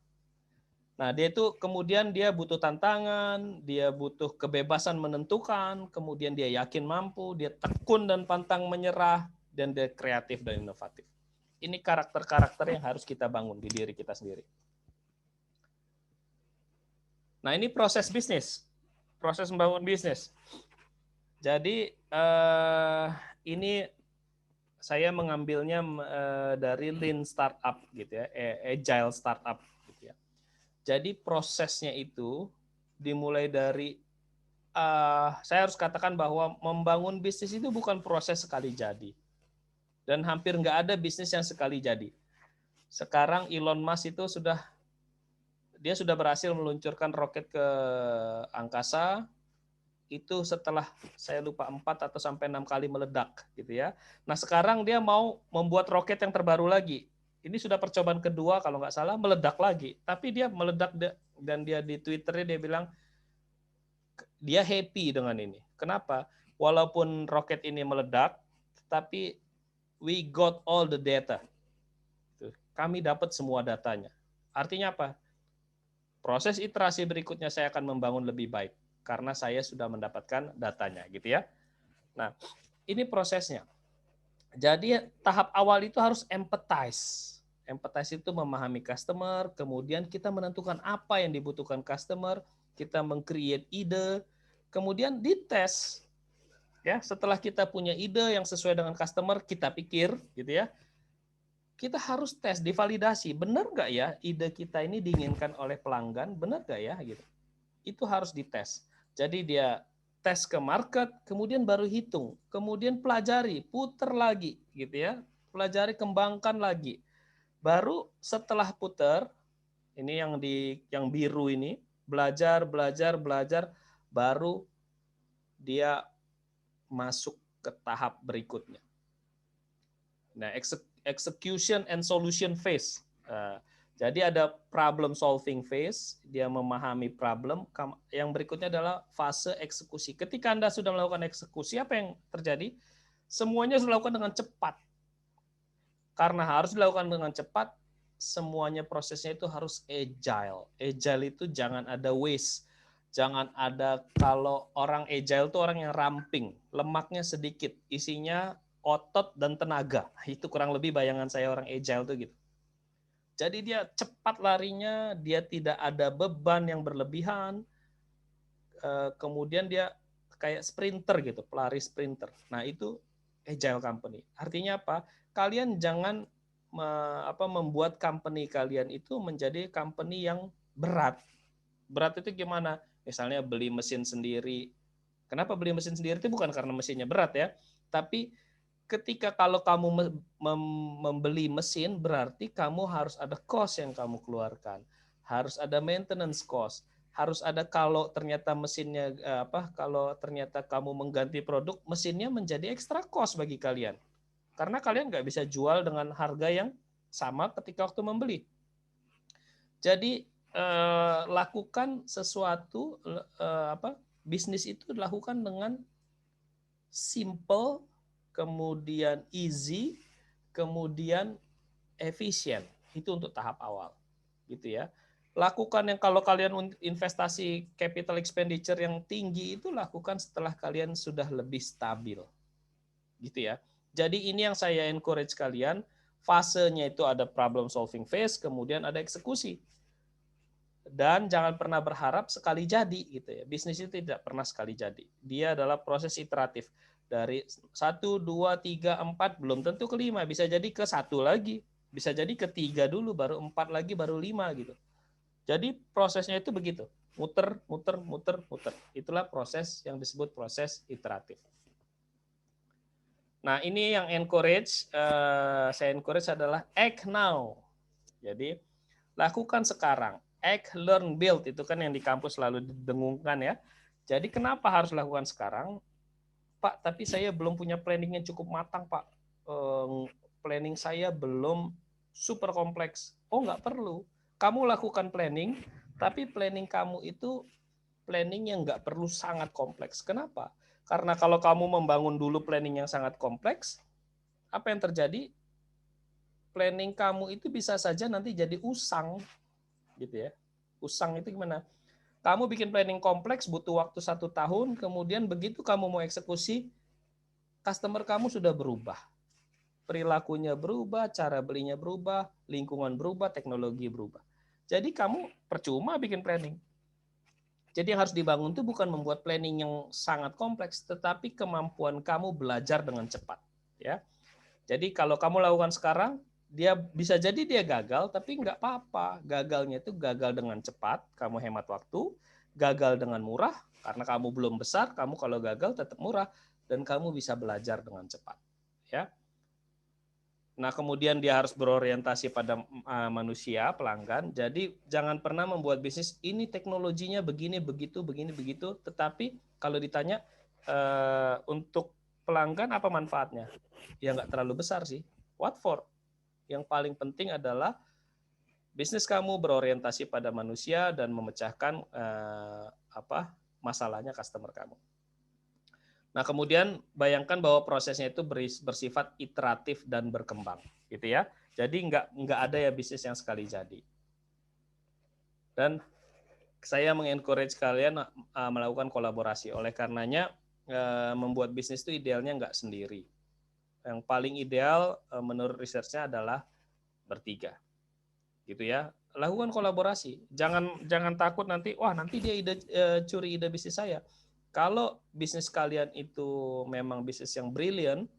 Nah, dia itu kemudian dia butuh tantangan, dia butuh kebebasan menentukan, kemudian dia yakin mampu, dia tekun dan pantang menyerah, dan dia kreatif dan inovatif. Ini karakter-karakter yang harus kita bangun di diri kita sendiri. Nah, ini proses bisnis. Proses membangun bisnis. Jadi ini saya mengambilnya dari Lean Startup gitu ya, Agile Startup gitu ya. Jadi prosesnya itu dimulai dari saya harus katakan bahwa membangun bisnis itu bukan proses sekali jadi. Dan hampir nggak ada bisnis yang sekali jadi. Sekarang Elon Musk itu sudah berhasil meluncurkan roket ke angkasa. itu setelah saya lupa 4 atau sampai 6 kali meledak gitu ya. Nah, sekarang dia mau membuat roket yang terbaru lagi. Ini sudah percobaan kedua kalau nggak salah, meledak lagi. Tapi dia meledak dan dia di Twitternya dia bilang dia happy dengan ini. Kenapa? Walaupun roket ini meledak, tapi we got all the data. Kami dapat semua datanya. Artinya apa? Proses iterasi berikutnya saya akan membangun lebih baik karena saya sudah mendapatkan datanya, gitu ya. Nah, ini prosesnya. Jadi tahap awal itu harus empathize. Empathize itu memahami customer, kemudian kita menentukan apa yang dibutuhkan customer, kita meng-create ide, kemudian dites. Ya, setelah kita punya ide yang sesuai dengan customer, kita pikir, gitu ya. Kita harus tes, divalidasi. Benar nggak ya ide kita ini diinginkan oleh pelanggan? Benar nggak ya? Gitu. Itu harus dites. Jadi dia tes ke market, kemudian baru hitung, kemudian pelajari, puter lagi, gitu ya. Pelajari, kembangkan lagi. Baru setelah puter, ini yang biru ini, belajar, baru dia masuk ke tahap berikutnya. Nah, execution and solution phase. Jadi ada problem solving phase, dia memahami problem. Yang berikutnya adalah fase eksekusi. Ketika Anda sudah melakukan eksekusi, apa yang terjadi? Semuanya dilakukan dengan cepat. Karena harus dilakukan dengan cepat, semuanya prosesnya itu harus agile. Agile itu jangan ada waste. Jangan ada, kalau orang agile itu orang yang ramping, lemaknya sedikit, isinya otot dan tenaga. Itu kurang lebih bayangan saya orang agile itu gitu. Jadi dia cepat larinya, dia tidak ada beban yang berlebihan, kemudian dia kayak sprinter gitu, pelari sprinter. Nah itu agile company. Artinya apa? Kalian jangan membuat company kalian itu menjadi company yang berat. Berat itu gimana? Misalnya beli mesin sendiri. Kenapa beli mesin sendiri itu bukan karena mesinnya berat ya, tapi ketika kalau kamu membeli mesin, berarti kamu harus ada cost yang kamu keluarkan. Harus ada maintenance cost. Harus ada kalau ternyata mesinnya kalau ternyata kamu mengganti produk, mesinnya menjadi extra cost bagi kalian. Karena kalian nggak bisa jual dengan harga yang sama ketika waktu membeli. Jadi lakukan sesuatu, bisnis itu dilakukan dengan simple, kemudian easy, kemudian efisien. Itu untuk tahap awal. Gitu ya. Lakukan yang kalau kalian investasi capital expenditure yang tinggi itu lakukan setelah kalian sudah lebih stabil. Gitu ya. Jadi ini yang saya encourage kalian, fasenya itu ada problem solving phase, kemudian ada eksekusi. Dan jangan pernah berharap sekali jadi gitu ya. Bisnis itu tidak pernah sekali jadi. Dia adalah proses iteratif. Dari 1, 2, 3, 4, belum tentu ke 5. Bisa jadi ke 1 lagi. Bisa jadi ke 3 dulu, baru 4 lagi, baru 5 gitu. Jadi prosesnya itu begitu. Muter, muter, muter, muter. Itulah proses yang disebut proses iteratif. Nah ini yang saya encourage adalah act now. Jadi lakukan sekarang. Act, learn, build. Itu kan yang di kampus selalu didengungkan ya. Jadi kenapa harus lakukan sekarang? Pak, tapi saya belum punya planning yang cukup matang, Pak. Planning saya belum super kompleks. Oh, nggak perlu. Kamu lakukan planning, tapi planning kamu itu planning yang nggak perlu sangat kompleks. Kenapa? Karena kalau kamu membangun dulu planning yang sangat kompleks, apa yang terjadi? Planning kamu itu bisa saja nanti jadi usang, gitu ya. Usang itu gimana? Kamu bikin planning kompleks butuh waktu 1 tahun, kemudian begitu kamu mau eksekusi, customer kamu sudah berubah. Perilakunya berubah, cara belinya berubah, lingkungan berubah, teknologi berubah. Jadi kamu percuma bikin planning. Jadi yang harus dibangun itu bukan membuat planning yang sangat kompleks, tetapi kemampuan kamu belajar dengan cepat. Ya. Jadi kalau kamu lakukan sekarang, dia bisa jadi dia gagal, tapi nggak apa-apa. Gagalnya itu gagal dengan cepat, kamu hemat waktu. Gagal dengan murah, karena kamu belum besar, kamu kalau gagal tetap murah, dan kamu bisa belajar dengan cepat. Ya. Nah, kemudian dia harus berorientasi pada manusia, pelanggan. Jadi jangan pernah membuat bisnis ini teknologinya begini, begitu, begini, begitu. Tetapi kalau ditanya untuk pelanggan apa manfaatnya? Ya nggak terlalu besar sih. What for? Yang paling penting adalah bisnis kamu berorientasi pada manusia dan memecahkan masalahnya customer kamu. Nah, kemudian bayangkan bahwa prosesnya itu bersifat iteratif dan berkembang, gitu ya. Jadi nggak ada ya bisnis yang sekali jadi. Dan saya mengencourage kalian melakukan kolaborasi. Oleh karenanya membuat bisnis itu idealnya nggak sendiri. Yang paling ideal menurut researchnya adalah bertiga, gitu ya. Lakukan kolaborasi. Jangan takut nanti, wah nanti dia curi ide bisnis saya. Kalau bisnis kalian itu memang bisnis yang brilian,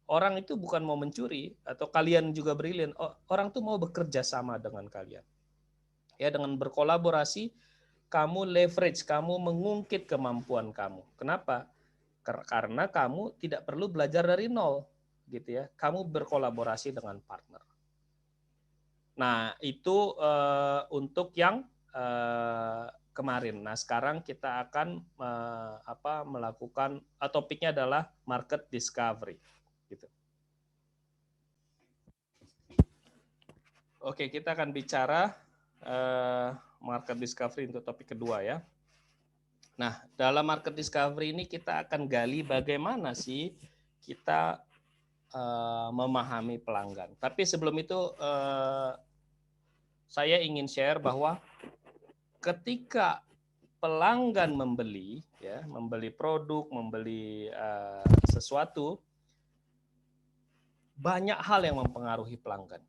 orang itu bukan mau mencuri atau kalian juga brilian, orang tuh mau bekerja sama dengan kalian. Ya, dengan berkolaborasi, kamu leverage, kamu mengungkit kemampuan kamu. Kenapa? Karena kamu tidak perlu belajar dari nol, gitu ya. Kamu berkolaborasi dengan partner. Nah, itu untuk yang kemarin. Nah, sekarang kita akan melakukan topiknya adalah market discovery, gitu. Oke, kita akan bicara market discovery untuk topik kedua ya. Nah, dalam market discovery ini kita akan gali bagaimana sih kita memahami pelanggan. Tapi sebelum itu saya ingin share bahwa ketika pelanggan membeli produk, membeli sesuatu, banyak hal yang mempengaruhi pelanggan.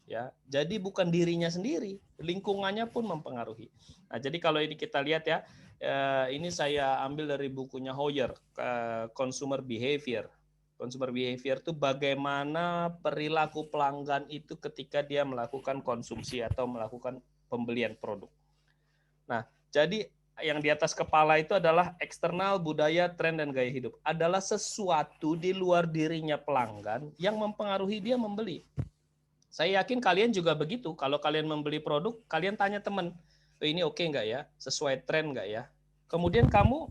Ya, jadi bukan dirinya sendiri, lingkungannya pun mempengaruhi. Nah, jadi kalau ini kita lihat ya, ini saya ambil dari bukunya Hoyer, Consumer Behavior. Consumer Behavior itu bagaimana perilaku pelanggan itu ketika dia melakukan konsumsi atau melakukan pembelian produk. Nah, jadi yang di atas kepala itu adalah eksternal, budaya, tren, dan gaya hidup. Adalah sesuatu di luar dirinya pelanggan yang mempengaruhi dia membeli. Saya yakin kalian juga begitu. Kalau kalian membeli produk, kalian tanya teman, ini oke nggak ya? Sesuai tren nggak ya? Kemudian kamu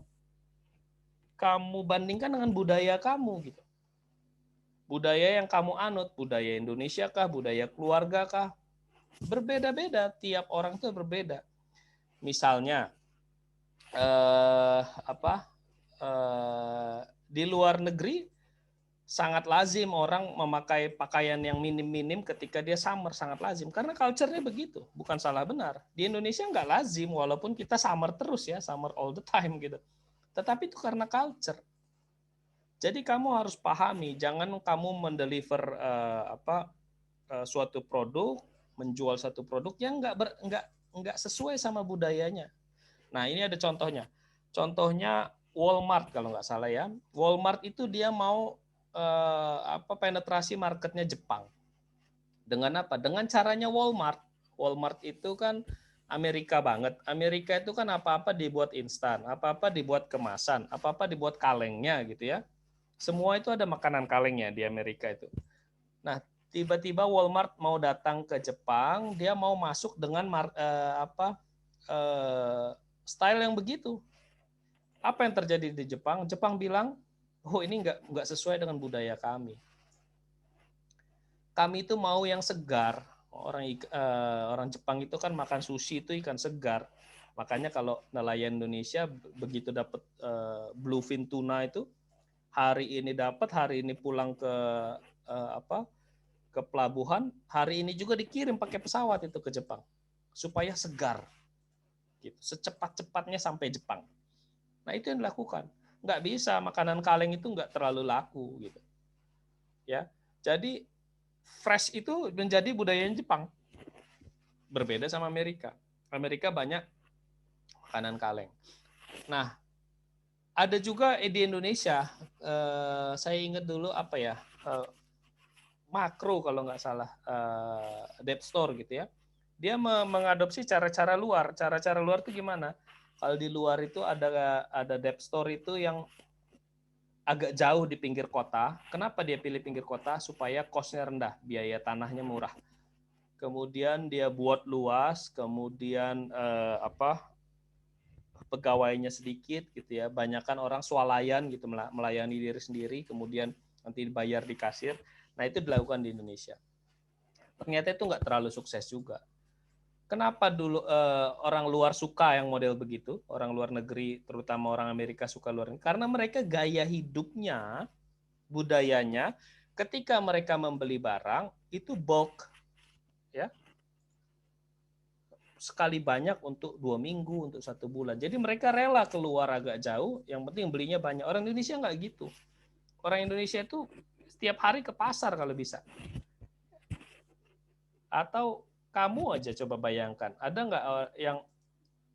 bandingkan dengan budaya kamu gitu. Budaya yang kamu anut, budaya Indonesia kah, budaya keluarga kah? Berbeda-beda, tiap orang itu berbeda. Misalnya di luar negeri sangat lazim orang memakai pakaian yang minim-minim ketika dia summer, sangat lazim karena culture-nya begitu, bukan salah benar. Di Indonesia nggak lazim walaupun kita summer terus ya, summer all the time gitu. Tetapi itu karena culture. Jadi kamu harus pahami, jangan kamu mendeliver suatu produk, menjual satu produk yang nggak sesuai sama budayanya. Nah, ini ada contohnya. Contohnya Walmart kalau nggak salah ya. Walmart itu dia mau penetrasi marketnya Jepang. Dengan apa? Dengan caranya Walmart. Walmart itu kan Amerika banget. Amerika itu kan apa-apa dibuat instan, apa-apa dibuat kemasan, apa-apa dibuat kalengnya gitu ya. Semua itu ada makanan kalengnya di Amerika itu. Nah, tiba-tiba Walmart mau datang ke Jepang, dia mau masuk dengan style yang begitu. Apa yang terjadi di Jepang? Jepang bilang, oh ini nggak sesuai dengan budaya kami. Kami itu mau yang segar. Orang Jepang itu kan makan sushi itu ikan segar. Makanya kalau nelayan Indonesia begitu dapat bluefin tuna itu, hari ini dapat, hari ini pulang ke pelabuhan, hari ini juga dikirim pakai pesawat itu ke Jepang supaya segar. Gitu. Secepat-cepatnya sampai Jepang. Nah, itu yang dilakukan. Nggak bisa, makanan kaleng itu nggak terlalu laku gitu. Ya. Jadi fresh itu menjadi budaya Jepang. Berbeda sama Amerika. Amerika banyak makanan kaleng. Nah, ada juga di Indonesia, saya ingat dulu Makro kalau nggak salah, Deep Store gitu ya. Dia mengadopsi cara-cara luar. Cara-cara luar itu gimana? Kalau di luar itu ada Deep Store itu yang agak jauh di pinggir kota. Kenapa dia pilih pinggir kota? Supaya cost-nya rendah, biaya tanahnya murah. Kemudian dia buat luas, kemudian pegawainya sedikit gitu ya. Banyakan orang swalayan gitu, melayani diri sendiri, kemudian nanti dibayar di kasir. Nah, itu dilakukan di Indonesia. Ternyata itu nggak terlalu sukses juga. Kenapa dulu orang luar suka yang model begitu? Orang luar negeri, terutama orang Amerika suka luar negeri. Karena mereka gaya hidupnya, budayanya, ketika mereka membeli barang, itu bulk. Ya, sekali banyak untuk 2 minggu, untuk 1 bulan. Jadi mereka rela keluar agak jauh, yang penting belinya banyak. Orang Indonesia nggak gitu. Orang Indonesia itu setiap hari ke pasar kalau bisa. Atau kamu aja coba bayangkan, ada nggak yang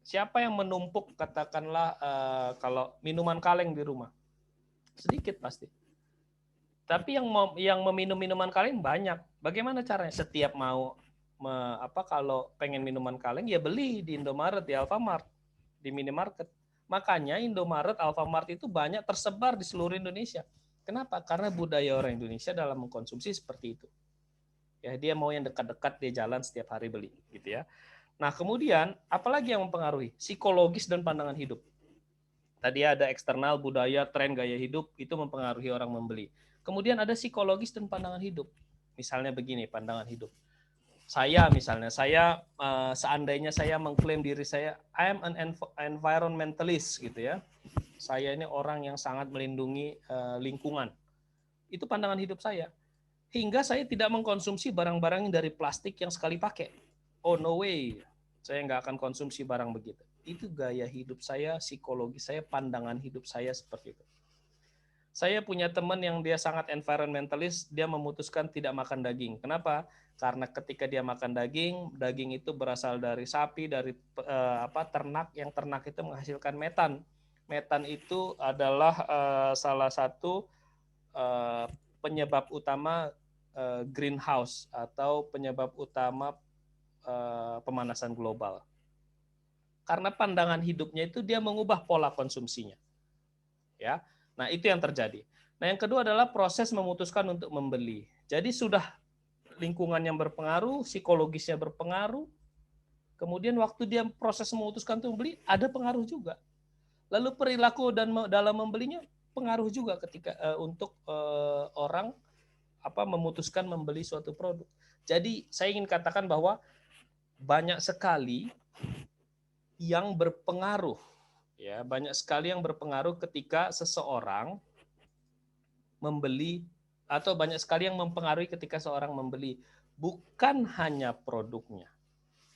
siapa yang menumpuk katakanlah kalau minuman kaleng di rumah? Sedikit pasti. Tapi yang meminum minuman kaleng banyak. Bagaimana caranya? Setiap mau kalau pengen minuman kaleng ya beli di Indomaret, di Alfamart, di minimarket. Makanya Indomaret, Alfamart itu banyak tersebar di seluruh Indonesia. Kenapa? Karena budaya orang Indonesia dalam mengkonsumsi seperti itu. Ya, dia mau yang dekat-dekat, dia jalan setiap hari beli, gitu ya. Nah, kemudian apalagi yang mempengaruhi? Psikologis dan pandangan hidup. Tadi ada eksternal, budaya, tren, gaya hidup, itu mempengaruhi orang membeli. Kemudian ada psikologis dan pandangan hidup. Misalnya begini, pandangan hidup. Saya misalnya, seandainya saya mengklaim diri saya, I am an environmentalist gitu ya. Saya ini orang yang sangat melindungi lingkungan. Itu pandangan hidup saya. Hingga saya tidak mengkonsumsi barang-barang dari plastik yang sekali pakai. Oh no way, saya nggak akan konsumsi barang begitu. Itu gaya hidup saya, psikologi saya, pandangan hidup saya seperti itu. Saya punya teman yang dia sangat environmentalist, dia memutuskan tidak makan daging. Kenapa? Karena ketika dia makan daging, daging itu berasal dari sapi, dari ternak, yang ternak itu menghasilkan metan. Metan itu adalah salah satu penyebab utama greenhouse atau penyebab utama pemanasan global. Karena pandangan hidupnya itu dia mengubah pola konsumsinya. Ya. Nah, itu yang terjadi. Nah, yang kedua adalah proses memutuskan untuk membeli. Jadi sudah lingkungan yang berpengaruh, psikologisnya berpengaruh, kemudian waktu dia proses memutuskan untuk membeli, ada pengaruh juga. Lalu perilaku dan dalam membelinya pengaruh juga ketika untuk orang memutuskan membeli suatu produk. Jadi saya ingin katakan bahwa banyak sekali yang berpengaruh, ya banyak sekali yang berpengaruh ketika seseorang membeli, atau banyak sekali yang mempengaruhi ketika seorang membeli, bukan hanya produknya.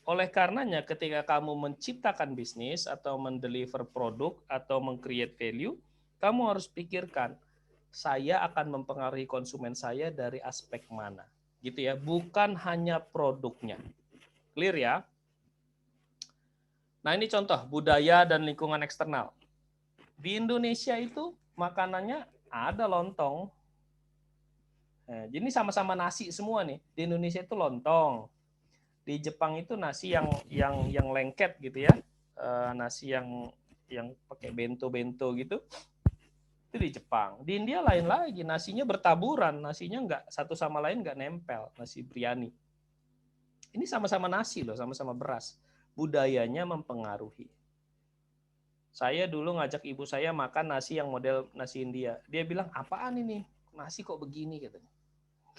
Oleh karenanya ketika kamu menciptakan bisnis atau mendeliver produk atau meng-create value, kamu harus pikirkan, saya akan mempengaruhi konsumen saya dari aspek mana. Gitu ya, bukan hanya produknya. Clear ya? Nah, ini contoh budaya dan lingkungan eksternal. Di Indonesia itu makanannya ada lontong. Nah, jadi sama-sama nasi semua nih. Di Indonesia itu lontong. Di Jepang itu nasi yang lengket gitu ya. Nasi yang pakai bento-bento gitu. Itu di Jepang. Di India lain lagi, nasinya bertaburan, nasinya nggak satu sama lain nggak nempel, nasi biryani. Ini sama-sama nasi loh, sama-sama beras. Budayanya mempengaruhi. Saya dulu ngajak ibu saya makan nasi yang model nasi India. Dia bilang, apaan ini? Nasi kok begini katanya.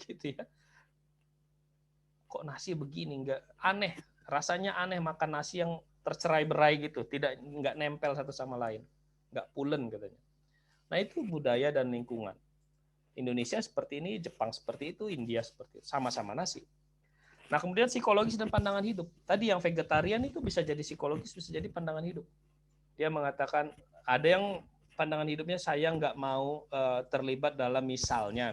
Gitu ya. Kok nasi begini? Nggak aneh. Rasanya aneh makan nasi yang tercerai-berai gitu, nggak nempel satu sama lain. Nggak pulen katanya. Nah, itu budaya dan lingkungan. Indonesia seperti ini, Jepang seperti itu, India seperti itu. Sama-sama nasi. Nah, kemudian psikologis dan pandangan hidup. Tadi yang vegetarian itu bisa jadi psikologis, bisa jadi pandangan hidup. Dia mengatakan ada yang pandangan hidupnya saya nggak mau terlibat dalam misalnya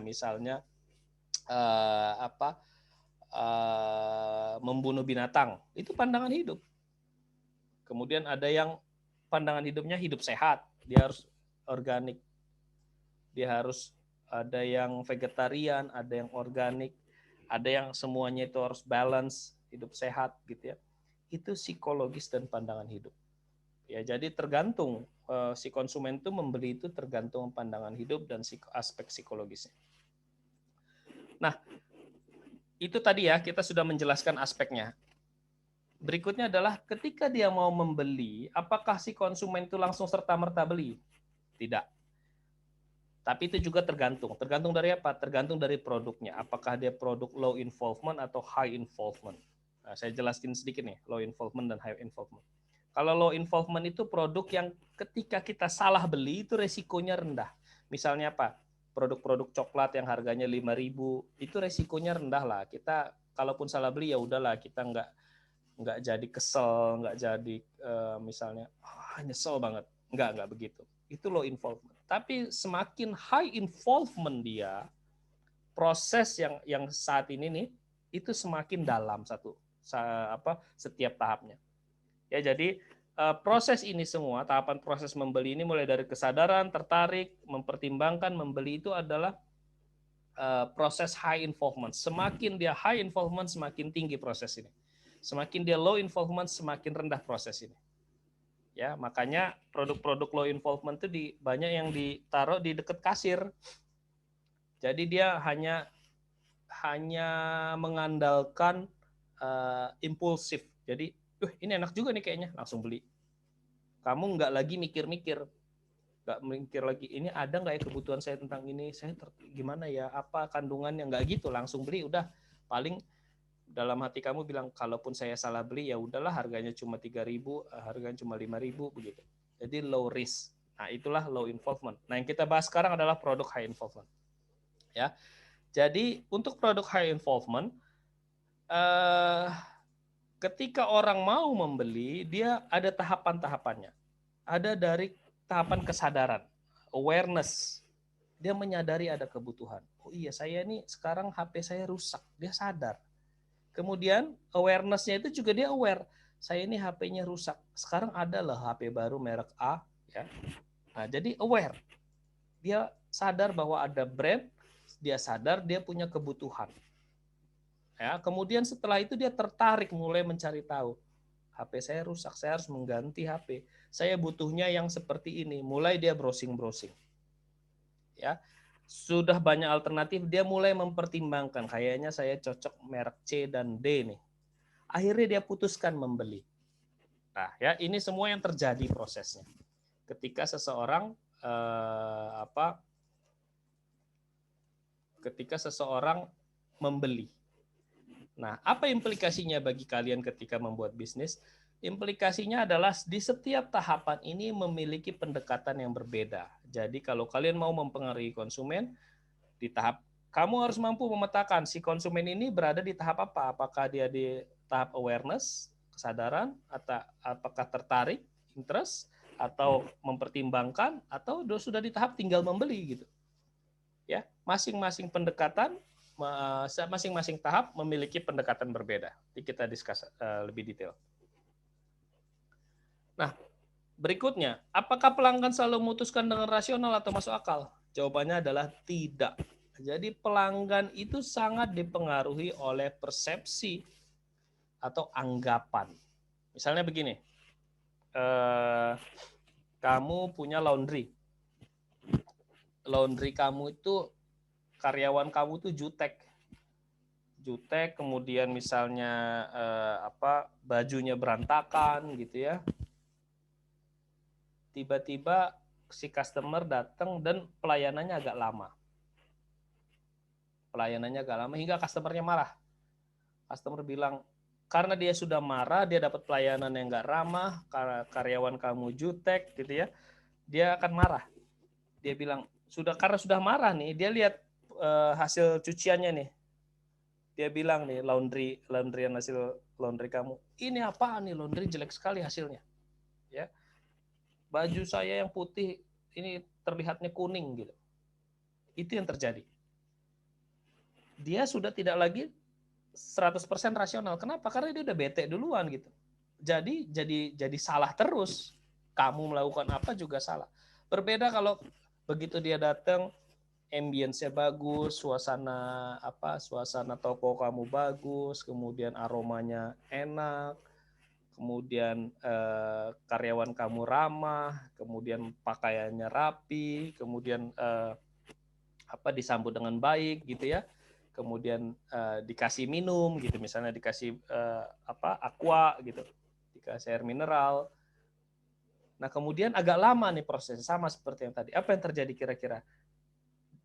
membunuh binatang, itu pandangan hidup. Kemudian ada yang pandangan hidupnya hidup sehat, dia harus organik, dia harus ada yang vegetarian, ada yang organik, ada yang semuanya itu harus balance, hidup sehat gitu ya. Itu psikologis dan pandangan hidup. Ya, jadi tergantung si konsumen itu membeli itu tergantung pandangan hidup dan aspek psikologisnya. Nah, itu tadi ya kita sudah menjelaskan aspeknya. Berikutnya adalah ketika dia mau membeli, apakah si konsumen itu langsung serta-merta beli? Tidak. Tapi itu juga tergantung. Tergantung dari apa? Tergantung dari produknya. Apakah dia produk low involvement atau high involvement. Nah, saya jelasin sedikit nih, low involvement dan high involvement. Kalau low involvement itu produk yang ketika kita salah beli itu resikonya rendah. Misalnya apa? Produk-produk coklat yang harganya 5.000 itu resikonya rendah lah. Kita kalaupun salah beli ya udahlah, kita nggak jadi kesel, nggak jadi misalnya nyesel banget. Nggak begitu. Itu low involvement. Tapi semakin high involvement dia, proses yang saat ini nih itu semakin dalam setiap tahapnya. Ya, jadi proses ini semua, tahapan proses membeli ini mulai dari kesadaran, tertarik, mempertimbangkan, membeli itu adalah proses high involvement. Semakin dia high involvement, semakin tinggi proses ini. Semakin dia low involvement, semakin rendah proses ini. Ya, makanya produk-produk low involvement itu banyak yang ditaruh di dekat kasir. Jadi dia hanya mengandalkan impulsif. Jadi ini enak juga nih kayaknya, langsung beli. Kamu nggak lagi mikir-mikir, nggak mikir lagi ini ada nggak ya kebutuhan saya tentang ini, saya gimana ya, apa kandungannya, nggak gitu, langsung beli. Udah, paling dalam hati kamu bilang kalaupun saya salah beli ya udahlah, harganya cuma 3.000, harganya cuma 5.000 begitu. Jadi low risk. Nah, itulah low involvement. Nah, yang kita bahas sekarang adalah produk high involvement. Ya. Jadi untuk produk high involvement, ketika orang mau membeli, dia ada tahapan-tahapannya. Ada dari tahapan kesadaran, awareness. Dia menyadari ada kebutuhan. Oh iya, saya ini sekarang HP saya rusak. Dia sadar. Kemudian awareness-nya itu juga dia aware. Saya ini HP-nya rusak. Sekarang ada lah HP baru merek A. Ya. Nah, jadi aware. Dia sadar bahwa ada brand. Dia sadar dia punya kebutuhan. Ya, kemudian setelah itu dia tertarik mulai mencari tahu. HP saya rusak, saya harus mengganti HP. Saya butuhnya yang seperti ini. Mulai dia browsing-browsing. Ya. Sudah banyak alternatif, dia mulai mempertimbangkan. Kayaknya saya cocok merek C dan D nih. Akhirnya dia putuskan membeli. Nah, ya ini semua yang terjadi prosesnya. Ketika seseorang membeli. Nah, apa implikasinya bagi kalian ketika membuat bisnis? Implikasinya adalah di setiap tahapan ini memiliki pendekatan yang berbeda. Jadi kalau kalian mau mempengaruhi konsumen, di tahap kamu harus mampu memetakan si konsumen ini berada di tahap apa. Apakah dia di tahap awareness, kesadaran, atau apakah tertarik, interest, atau mempertimbangkan, atau sudah di tahap tinggal membeli gitu. Ya, masing-masing pendekatan, masing-masing tahap memiliki pendekatan berbeda. Jadi kita discuss lebih detail. Nah, berikutnya, apakah pelanggan selalu memutuskan dengan rasional atau masuk akal? Jawabannya adalah tidak. Jadi pelanggan itu sangat dipengaruhi oleh persepsi atau anggapan. Misalnya begini, kamu punya laundry. Laundry kamu itu, karyawan kamu itu jutek, kemudian misalnya bajunya berantakan gitu ya. Tiba-tiba si customer datang dan pelayanannya agak lama. Hingga customernya marah. Customer bilang, karena dia sudah marah, dia dapat pelayanan yang nggak ramah, karyawan kamu jutek gitu ya, dia akan marah. Dia bilang, karena sudah marah nih, dia lihat hasil cuciannya nih. Dia bilang nih, laundryan hasil laundry kamu, ini apaan nih, laundry jelek sekali hasilnya. Ya. Baju saya yang putih ini terlihatnya kuning gitu. Itu yang terjadi. Dia sudah tidak lagi 100% rasional. Kenapa? Karena dia udah bete duluan gitu. Jadi salah terus. Kamu melakukan apa juga salah. Berbeda kalau begitu dia datang, ambience-nya bagus, suasana toko kamu bagus, kemudian aromanya enak, kemudian karyawan kamu ramah, kemudian pakaiannya rapi, kemudian disambut dengan baik gitu ya, kemudian dikasih minum gitu, misalnya dikasih aqua gitu, dikasih air mineral. Nah kemudian agak lama nih prosesnya, sama seperti yang tadi. Apa yang terjadi kira-kira?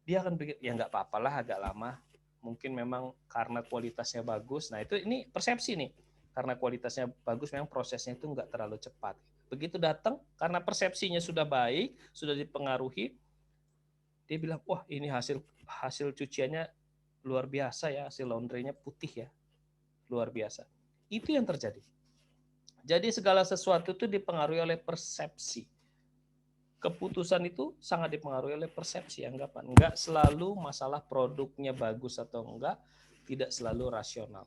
Dia akan pikir ya nggak apa-apalah agak lama, mungkin memang karena kualitasnya bagus. Nah ini persepsi nih, karena kualitasnya bagus memang prosesnya itu nggak terlalu cepat. Begitu datang karena persepsinya sudah baik, sudah dipengaruhi, dia bilang wah ini hasil cuciannya luar biasa ya, hasil laundrynya putih ya, luar biasa. Itu yang terjadi. Jadi segala sesuatu itu dipengaruhi oleh persepsi. Keputusan itu sangat dipengaruhi oleh persepsi, anggapan. Enggak selalu masalah produknya bagus atau enggak, tidak selalu rasional.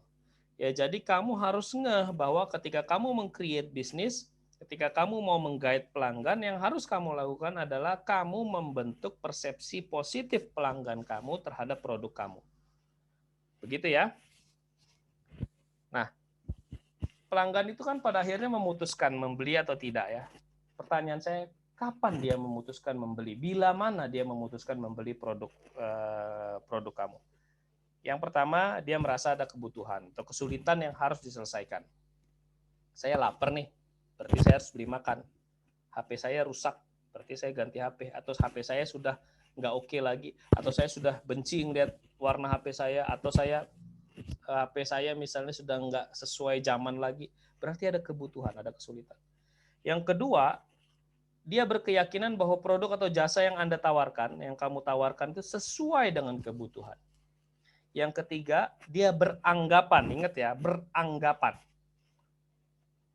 Ya, jadi kamu harus ngeh bahwa ketika kamu meng-create bisnis, ketika kamu mau menggait pelanggan, yang harus kamu lakukan adalah kamu membentuk persepsi positif pelanggan kamu terhadap produk kamu. Begitu ya. Nah, pelanggan itu kan pada akhirnya memutuskan membeli atau tidak ya. Pertanyaan saya, kapan dia memutuskan membeli? Bila mana dia memutuskan membeli produk kamu? Yang pertama, dia merasa ada kebutuhan atau kesulitan yang harus diselesaikan. Saya lapar nih, berarti saya harus beli makan. HP saya rusak, berarti saya ganti HP. Atau HP saya sudah nggak oke lagi, atau saya sudah benci ngeliat warna HP saya, atau HP saya misalnya sudah nggak sesuai zaman lagi, berarti ada kebutuhan, ada kesulitan. Yang kedua, dia berkeyakinan bahwa produk atau jasa yang Anda tawarkan, yang kamu tawarkan itu sesuai dengan kebutuhan. Yang ketiga, dia beranggapan, ingat ya, beranggapan.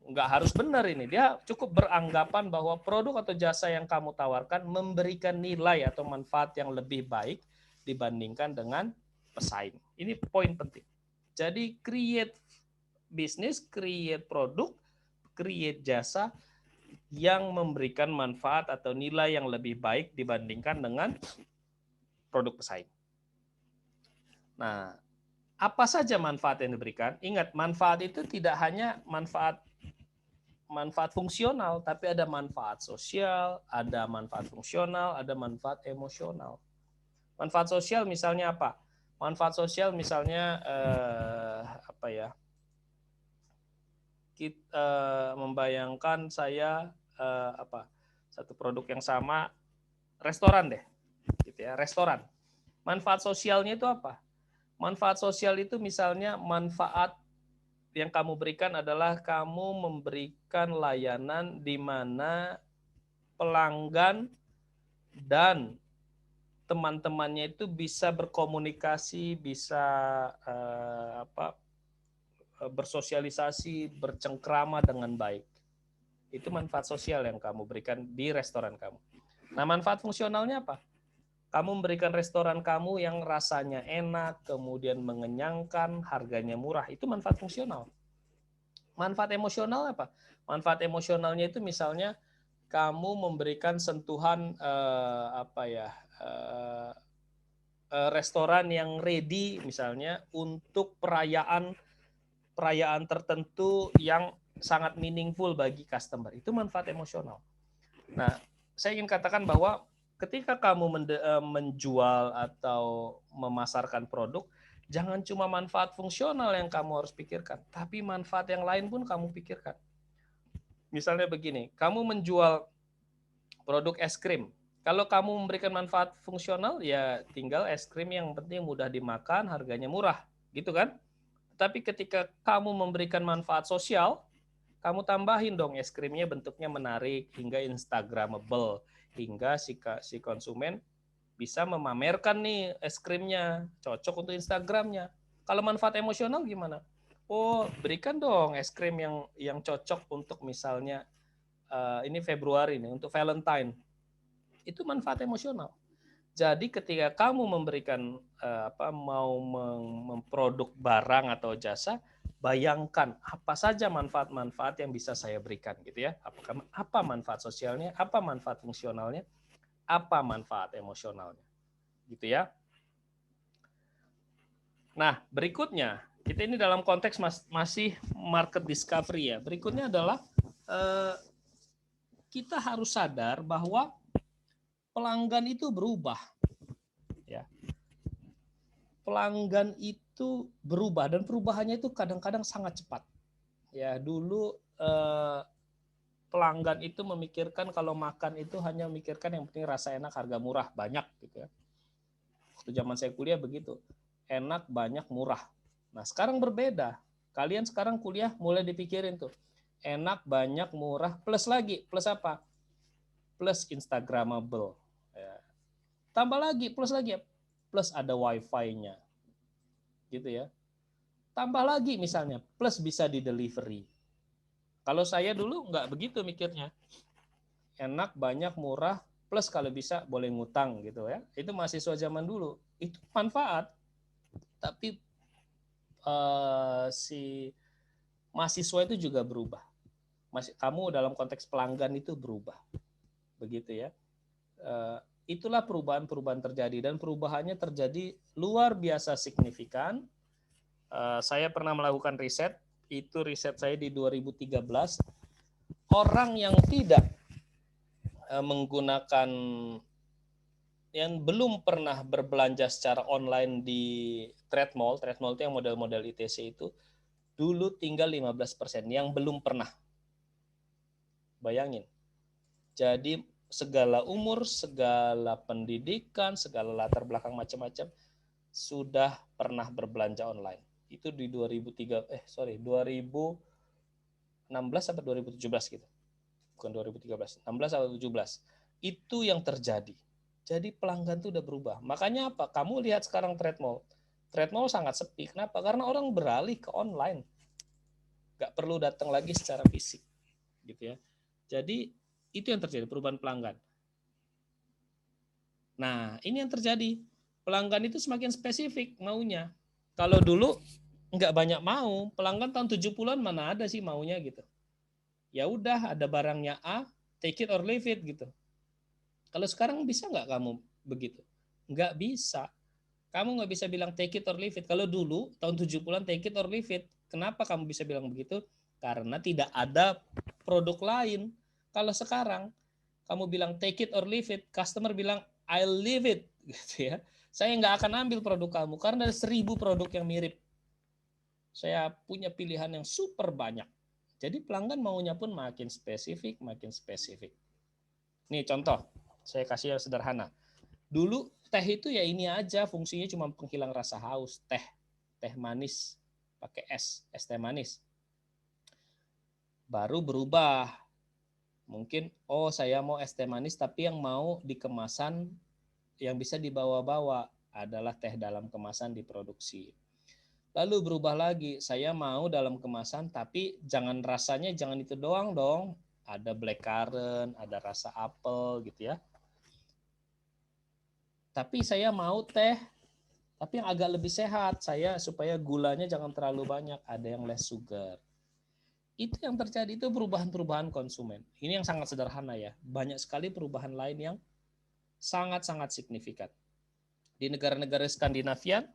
Nggak harus benar ini, dia cukup beranggapan bahwa produk atau jasa yang kamu tawarkan memberikan nilai atau manfaat yang lebih baik dibandingkan dengan pesaing. Ini poin penting. Jadi create bisnis, create produk, create jasa yang memberikan manfaat atau nilai yang lebih baik dibandingkan dengan produk pesaing. Nah, apa saja manfaat yang diberikan? Ingat, manfaat itu tidak hanya manfaat fungsional, tapi ada manfaat sosial, ada manfaat fungsional, ada manfaat emosional. Manfaat sosial misalnya apa? Manfaat sosial misalnya kita membayangkan saya satu produk yang sama, restoran deh, gitu ya, restoran. Manfaat sosialnya itu apa? Manfaat sosial itu misalnya manfaat yang kamu berikan adalah kamu memberikan layanan di mana pelanggan dan teman-temannya itu bisa berkomunikasi, bisa bersosialisasi, bercengkrama dengan baik. Itu manfaat sosial yang kamu berikan di restoran kamu. Nah, manfaat fungsionalnya apa? Kamu memberikan restoran kamu yang rasanya enak, kemudian mengenyangkan, harganya murah. Itu manfaat fungsional. Manfaat emosional apa? Manfaat emosionalnya itu misalnya kamu memberikan sentuhan restoran yang ready misalnya untuk perayaan tertentu yang sangat meaningful bagi customer. Itu manfaat emosional. Nah, saya ingin katakan bahwa ketika kamu menjual atau memasarkan produk, jangan cuma manfaat fungsional yang kamu harus pikirkan, tapi manfaat yang lain pun kamu pikirkan. Misalnya begini, kamu menjual produk es krim. Kalau kamu memberikan manfaat fungsional, ya tinggal es krim yang penting mudah dimakan, harganya murah, gitu kan? Tapi ketika kamu memberikan manfaat sosial, kamu tambahin dong es krimnya bentuknya menarik hingga instagramable, hingga si konsumen bisa memamerkan nih es krimnya, cocok untuk Instagramnya. Kalau manfaat emosional gimana? Oh, berikan dong es krim yang cocok untuk misalnya ini Februari nih untuk Valentine. Itu manfaat emosional. Jadi ketika kamu memberikan mau memproduk barang atau jasa, bayangkan apa saja manfaat-manfaat yang bisa saya berikan gitu ya. Apa manfaat sosialnya, apa manfaat fungsionalnya, apa manfaat emosionalnya. Gitu ya. Nah, berikutnya Kita ini dalam konteks masih market discovery ya. Berikutnya adalah kita harus sadar bahwa pelanggan itu berubah. Ya. Pelanggan itu berubah dan perubahannya itu kadang-kadang sangat cepat. Ya, dulu pelanggan itu memikirkan kalau makan itu hanya memikirkan yang penting rasa enak, harga murah, banyak gitu ya. Waktu zaman saya kuliah begitu. Enak, banyak, murah. Nah, sekarang berbeda. Kalian sekarang kuliah mulai dipikirin tuh. Enak, banyak, murah, plus lagi. Plus apa? Plus Instagramable. Ya. Tambah lagi, plus lagi. Plus ada wifi-nya. Gitu ya. Tambah lagi misalnya, plus bisa di delivery. Kalau saya dulu nggak begitu mikirnya. Enak, banyak, murah, plus kalau bisa boleh ngutang gitu ya. Itu mahasiswa zaman dulu. Itu manfaat. Tapi si mahasiswa itu juga berubah. Kamu dalam konteks pelanggan itu berubah. Begitu ya. Itulah perubahan-perubahan terjadi dan perubahannya terjadi luar biasa signifikan. Saya pernah melakukan riset, itu riset saya di 2013. Orang yang tidak menggunakan, yang belum pernah berbelanja secara online di trade mall itu yang model-model ITC itu, dulu tinggal 15% yang belum pernah. Bayangin. Jadi segala umur, segala pendidikan, segala latar belakang macam-macam sudah pernah berbelanja online. Itu di 2016 sampai 2017 gitu. Bukan 2013, 16 atau 17. Itu yang terjadi. Jadi pelanggan itu udah berubah. Makanya apa? Kamu lihat sekarang trade mall. Trade mall sangat sepi. Kenapa? Karena orang beralih ke online. Nggak perlu datang lagi secara fisik. Gitu ya. Jadi itu yang terjadi, perubahan pelanggan. Nah, ini yang terjadi. Pelanggan itu semakin spesifik maunya. Kalau dulu nggak banyak mau, pelanggan tahun 70-an mana ada sih maunya gitu. Ya udah, ada barangnya A, take it or leave it gitu. Kalau sekarang bisa nggak kamu begitu? Nggak bisa. Kamu nggak bisa bilang take it or leave it. Kalau dulu tahun 70-an take it or leave it. Kenapa kamu bisa bilang begitu? Karena tidak ada produk lain. Kalau sekarang kamu bilang take it or leave it, customer bilang I'll leave it, gitu ya. Saya nggak akan ambil produk kamu karena ada 1000 produk yang mirip. Saya punya pilihan yang super banyak. Jadi pelanggan maunya pun makin spesifik, makin spesifik. Nih contoh, saya kasih yang sederhana. Dulu teh itu ya ini aja, fungsinya cuma penghilang rasa haus, teh manis, pakai es teh manis. Baru berubah. Mungkin, saya mau es teh manis tapi yang mau di kemasan yang bisa dibawa-bawa adalah teh dalam kemasan diproduksi. Lalu berubah lagi, saya mau dalam kemasan tapi jangan rasanya jangan itu doang dong. Ada blackcurrant, ada rasa apel gitu ya. Tapi saya mau teh tapi yang agak lebih sehat. Saya supaya gulanya jangan terlalu banyak, ada yang less sugar. Itu yang terjadi, itu perubahan-perubahan konsumen. Ini yang sangat sederhana ya. Banyak sekali perubahan lain yang sangat-sangat signifikan. Di negara-negara Skandinavian,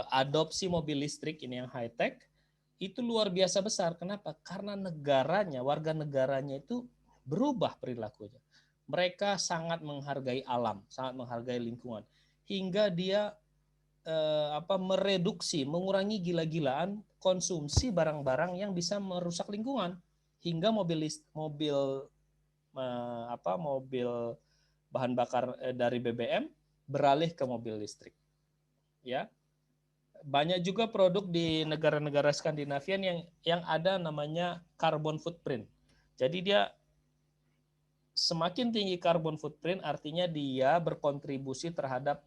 adopsi mobil listrik ini yang high tech itu luar biasa besar. Kenapa? Karena negaranya, warga negaranya itu berubah perilakunya. Mereka sangat menghargai alam, sangat menghargai lingkungan, hingga dia mereduksi, mengurangi gila-gilaan konsumsi barang-barang yang bisa merusak lingkungan, hingga mobil bahan bakar dari BBM beralih ke mobil listrik. Ya, banyak juga produk di negara-negara Skandinavian yang ada namanya carbon footprint. Jadi dia semakin tinggi carbon footprint, artinya dia berkontribusi terhadap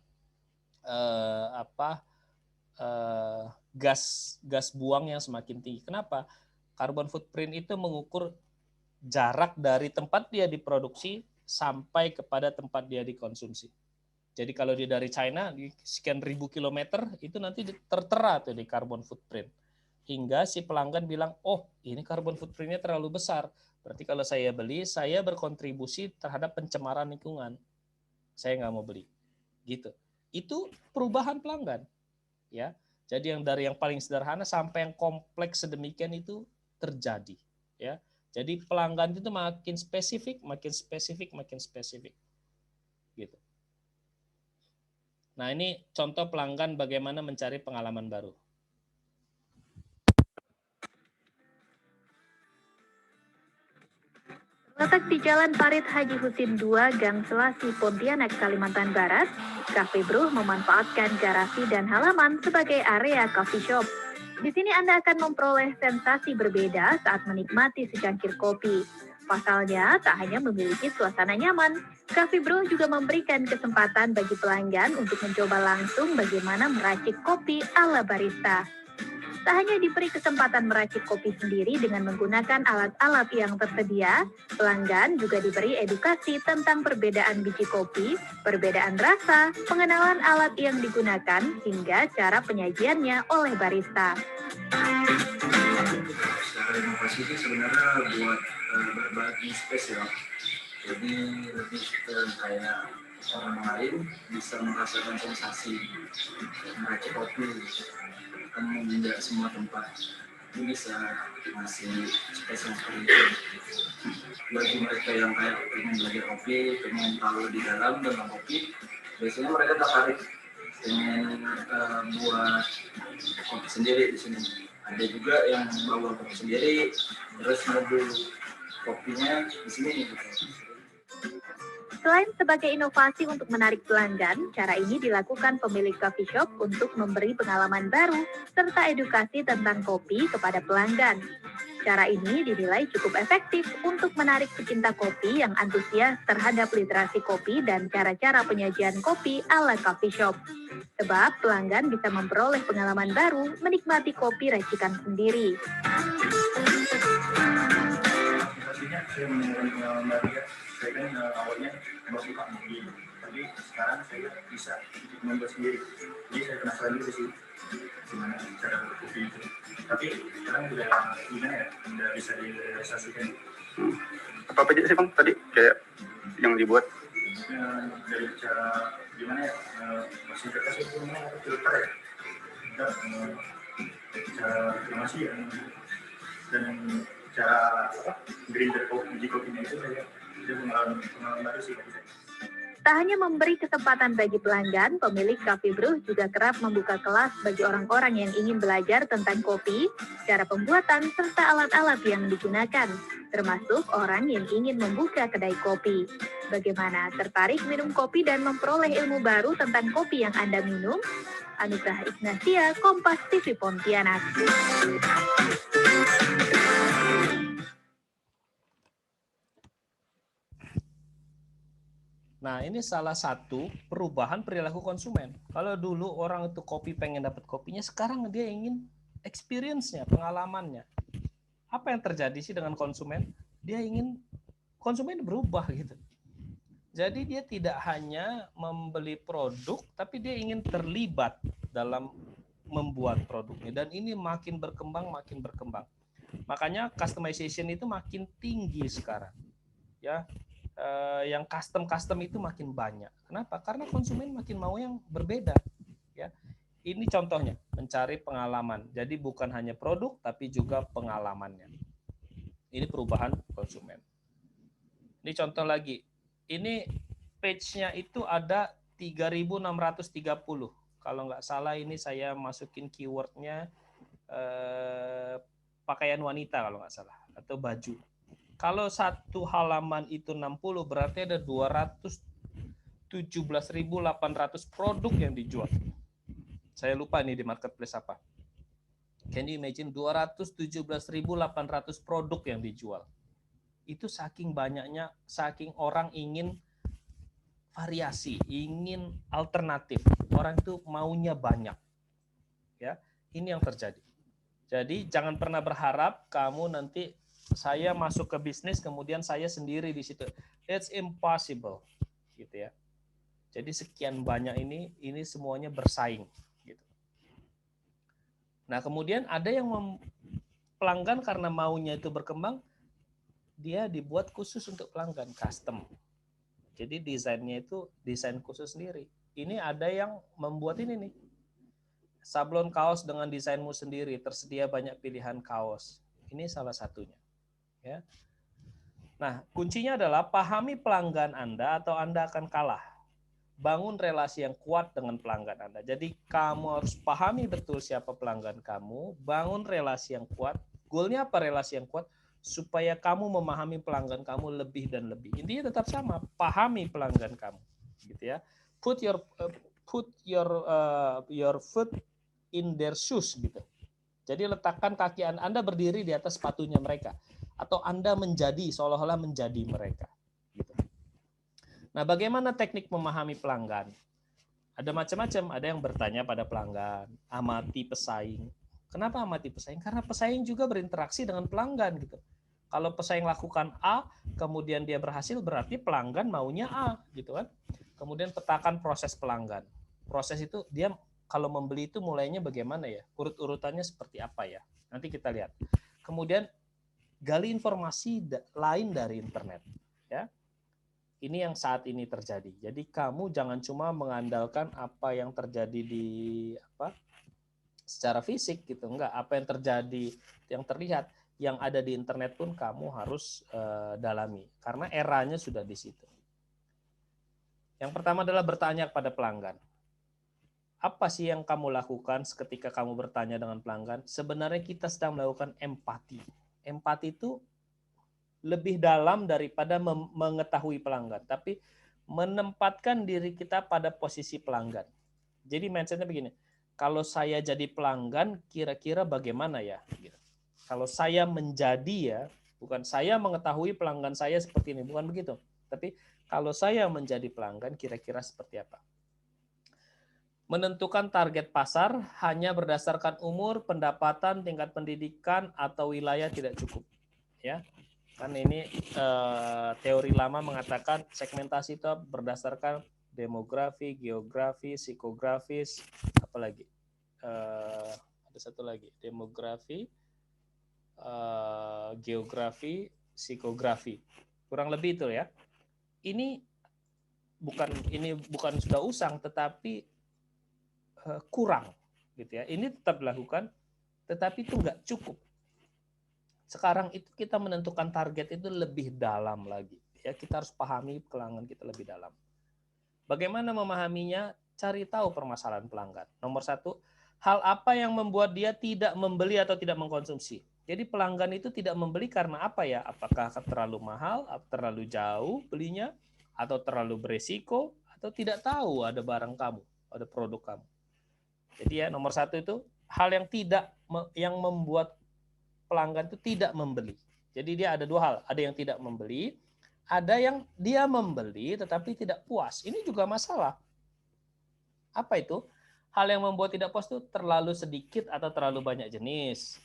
gas buang yang semakin tinggi. Kenapa? Carbon footprint itu mengukur jarak dari tempat dia diproduksi sampai kepada tempat dia dikonsumsi. Jadi kalau dia dari China di sekian ribu kilometer itu nanti tertera tuh di carbon footprint. Hingga si pelanggan bilang, oh ini carbon footprintnya terlalu besar. Berarti kalau saya beli, saya berkontribusi terhadap pencemaran lingkungan. Saya nggak mau beli. Gitu. Itu perubahan pelanggan. Ya. Jadi yang dari yang paling sederhana sampai yang kompleks sedemikian itu terjadi, ya. Jadi pelanggan itu makin spesifik, makin spesifik, makin spesifik, gitu. Nah, ini contoh pelanggan bagaimana mencari pengalaman baru. Letak di Jalan Parit Haji Husin 2, Gang Selasi, Pontianak, Kalimantan Barat, Cafe Bruh memanfaatkan garasi dan halaman sebagai area coffee shop. Di sini Anda akan memperoleh sensasi berbeda saat menikmati secangkir kopi. Pasalnya, tak hanya memiliki suasana nyaman, Cafe Bruh juga memberikan kesempatan bagi pelanggan untuk mencoba langsung bagaimana meracik kopi ala barista. Tak hanya diberi kesempatan meracik kopi sendiri dengan menggunakan alat-alat yang tersedia, pelanggan juga diberi edukasi tentang perbedaan biji kopi, perbedaan rasa, pengenalan alat yang digunakan, hingga cara penyajiannya oleh barista. Secara inovasi itu sebenarnya buat berbagi space ya. Jadi lebih ke kayak orang lain bisa merasakan sensasi meracik kopi. Kan tidak semua tempat ini bisa ngasih space yang seperti itu. Bagi mereka yang kayak ingin belajar kopi, ingin tahu di dalam tentang kopi, biasanya mereka tertarik ingin buat kopi sendiri di sini. Ada juga yang bawa kopi sendiri, terus mobil kopinya di sini. Selain sebagai inovasi untuk menarik pelanggan, cara ini dilakukan pemilik coffee shop untuk memberi pengalaman baru serta edukasi tentang kopi kepada pelanggan. Cara ini dinilai cukup efektif untuk menarik pecinta kopi yang antusias terhadap literasi kopi dan cara-cara penyajian kopi ala coffee shop. Sebab pelanggan bisa memperoleh pengalaman baru menikmati kopi racikan sendiri. Saya menemukan pengalaman baru ya. Saya kan awalnya memang suka mobil, tapi sekarang saya bisa membuat sendiri. Jadi saya penasaran juga sih gimana cara berkopi itu. Tapi sekarang udah gimana ya, udah bisa direalisasikan. Apa aja sih Bang tadi kayak yang dibuat? Dari cara gimana ya, mesin kertas itu gimana, filter ya, cara filmasi ya, dan cara grinder biji kopinya itu saya pengalaman baru sih. Tak hanya memberi kesempatan bagi pelanggan, pemilik Cafe Bruh juga kerap membuka kelas bagi orang-orang yang ingin belajar tentang kopi, cara pembuatan, serta alat-alat yang digunakan, termasuk orang yang ingin membuka kedai kopi. Bagaimana tertarik minum kopi dan memperoleh ilmu baru tentang kopi yang Anda minum? Anugrah Ignatia, Kompas TV Pontianak. Nah, ini salah satu perubahan perilaku konsumen. Kalau dulu orang itu kopi pengen dapat kopinya, sekarang dia ingin experience-nya, pengalamannya. Apa yang terjadi sih dengan konsumen? Dia ingin konsumen berubah gitu. Jadi dia tidak hanya membeli produk, tapi dia ingin terlibat dalam membuat produknya. Dan ini makin berkembang, makin berkembang. Makanya customization itu makin tinggi sekarang. Ya, yang custom itu makin banyak. Kenapa? Karena konsumen makin mau yang berbeda. Ya, ini contohnya mencari pengalaman. Jadi bukan hanya produk, tapi juga pengalamannya. Ini perubahan konsumen. Ini contoh lagi. Ini page-nya itu ada 3.630. Kalau nggak salah ini saya masukin keyword-nya pakaian wanita kalau nggak salah, atau baju. Kalau satu halaman itu 60, berarti ada 217.800 produk yang dijual. Saya lupa nih di marketplace apa. Can you imagine 217.800 produk yang dijual? Itu saking banyaknya, saking orang ingin variasi, ingin alternatif. Orang itu maunya banyak. Ya, ini yang terjadi. Jadi jangan pernah berharap kamu nanti saya masuk ke bisnis kemudian saya sendiri di situ. It's impossible, gitu ya. Jadi sekian banyak ini semuanya bersaing, gitu. Nah, kemudian ada yang pelanggan karena maunya itu berkembang, dia dibuat khusus untuk pelanggan, custom. Jadi desainnya itu desain khusus sendiri. Ini ada yang membuat ini nih. Sablon kaos dengan desainmu sendiri, tersedia banyak pilihan kaos. Ini salah satunya. Ya. Nah, kuncinya adalah pahami pelanggan Anda atau Anda akan kalah. Bangun relasi yang kuat dengan pelanggan Anda. Jadi kamu harus pahami betul siapa pelanggan kamu, bangun relasi yang kuat. Goalnya apa relasi yang kuat? Supaya kamu memahami pelanggan kamu lebih dan lebih. Intinya tetap sama, pahami pelanggan kamu, gitu ya. Put your foot in their shoes, gitu. Jadi letakkan kaki Anda berdiri di atas sepatunya mereka, atau Anda menjadi seolah-olah menjadi mereka, gitu. Nah, bagaimana teknik memahami pelanggan? Ada macam-macam. Ada yang bertanya pada pelanggan, amati pesaing. Kenapa amati pesaing? Karena pesaing juga berinteraksi dengan pelanggan, gitu. Kalau pesaing lakukan A, kemudian dia berhasil, berarti pelanggan maunya A, gitu kan? Kemudian petakan proses pelanggan. Proses itu dia kalau membeli itu mulainya bagaimana ya? Urut-urutannya seperti apa ya? Nanti kita lihat. Kemudian gali informasi lain dari internet, ya. Ini yang saat ini terjadi. Jadi kamu jangan cuma mengandalkan apa yang terjadi di secara fisik gitu, enggak. Apa yang terjadi, yang terlihat, yang ada di internet pun kamu harus dalami karena eranya sudah di situ. Yang pertama adalah bertanya kepada pelanggan. Apa sih yang kamu lakukan ketika kamu bertanya dengan pelanggan? Sebenarnya kita sedang melakukan empati. Empati itu lebih dalam daripada mengetahui pelanggan, tapi menempatkan diri kita pada posisi pelanggan. Jadi mindsetnya begini, kalau saya jadi pelanggan, kira-kira bagaimana ya? Kalau saya menjadi ya, bukan saya mengetahui pelanggan saya seperti ini, bukan begitu. Tapi kalau saya menjadi pelanggan, kira-kira seperti apa? Menentukan target pasar hanya berdasarkan umur, pendapatan, tingkat pendidikan, atau wilayah tidak cukup. Ya, kan ini teori lama mengatakan segmentasi itu berdasarkan demografi, geografi, psikografis, apalagi ada satu lagi demografi, geografi, psikografi, kurang lebih itu ya. Ini bukan sudah usang, tetapi kurang, gitu ya. Ini tetap dilakukan, tetapi itu nggak cukup. Sekarang itu kita menentukan target itu lebih dalam lagi. Ya, kita harus pahami pelanggan kita lebih dalam. Bagaimana memahaminya? Cari tahu permasalahan pelanggan. Nomor satu, hal apa yang membuat dia tidak membeli atau tidak mengkonsumsi? Jadi pelanggan itu tidak membeli karena apa ya? Apakah terlalu mahal, terlalu jauh belinya, atau terlalu beresiko, atau tidak tahu ada barang kamu, ada produk kamu. Jadi ya nomor satu itu hal yang membuat pelanggan itu tidak membeli. Jadi dia ada dua hal, ada yang tidak membeli, ada yang dia membeli tetapi tidak puas. Ini juga masalah. Apa itu? Hal yang membuat tidak puas itu terlalu sedikit atau terlalu banyak jenis.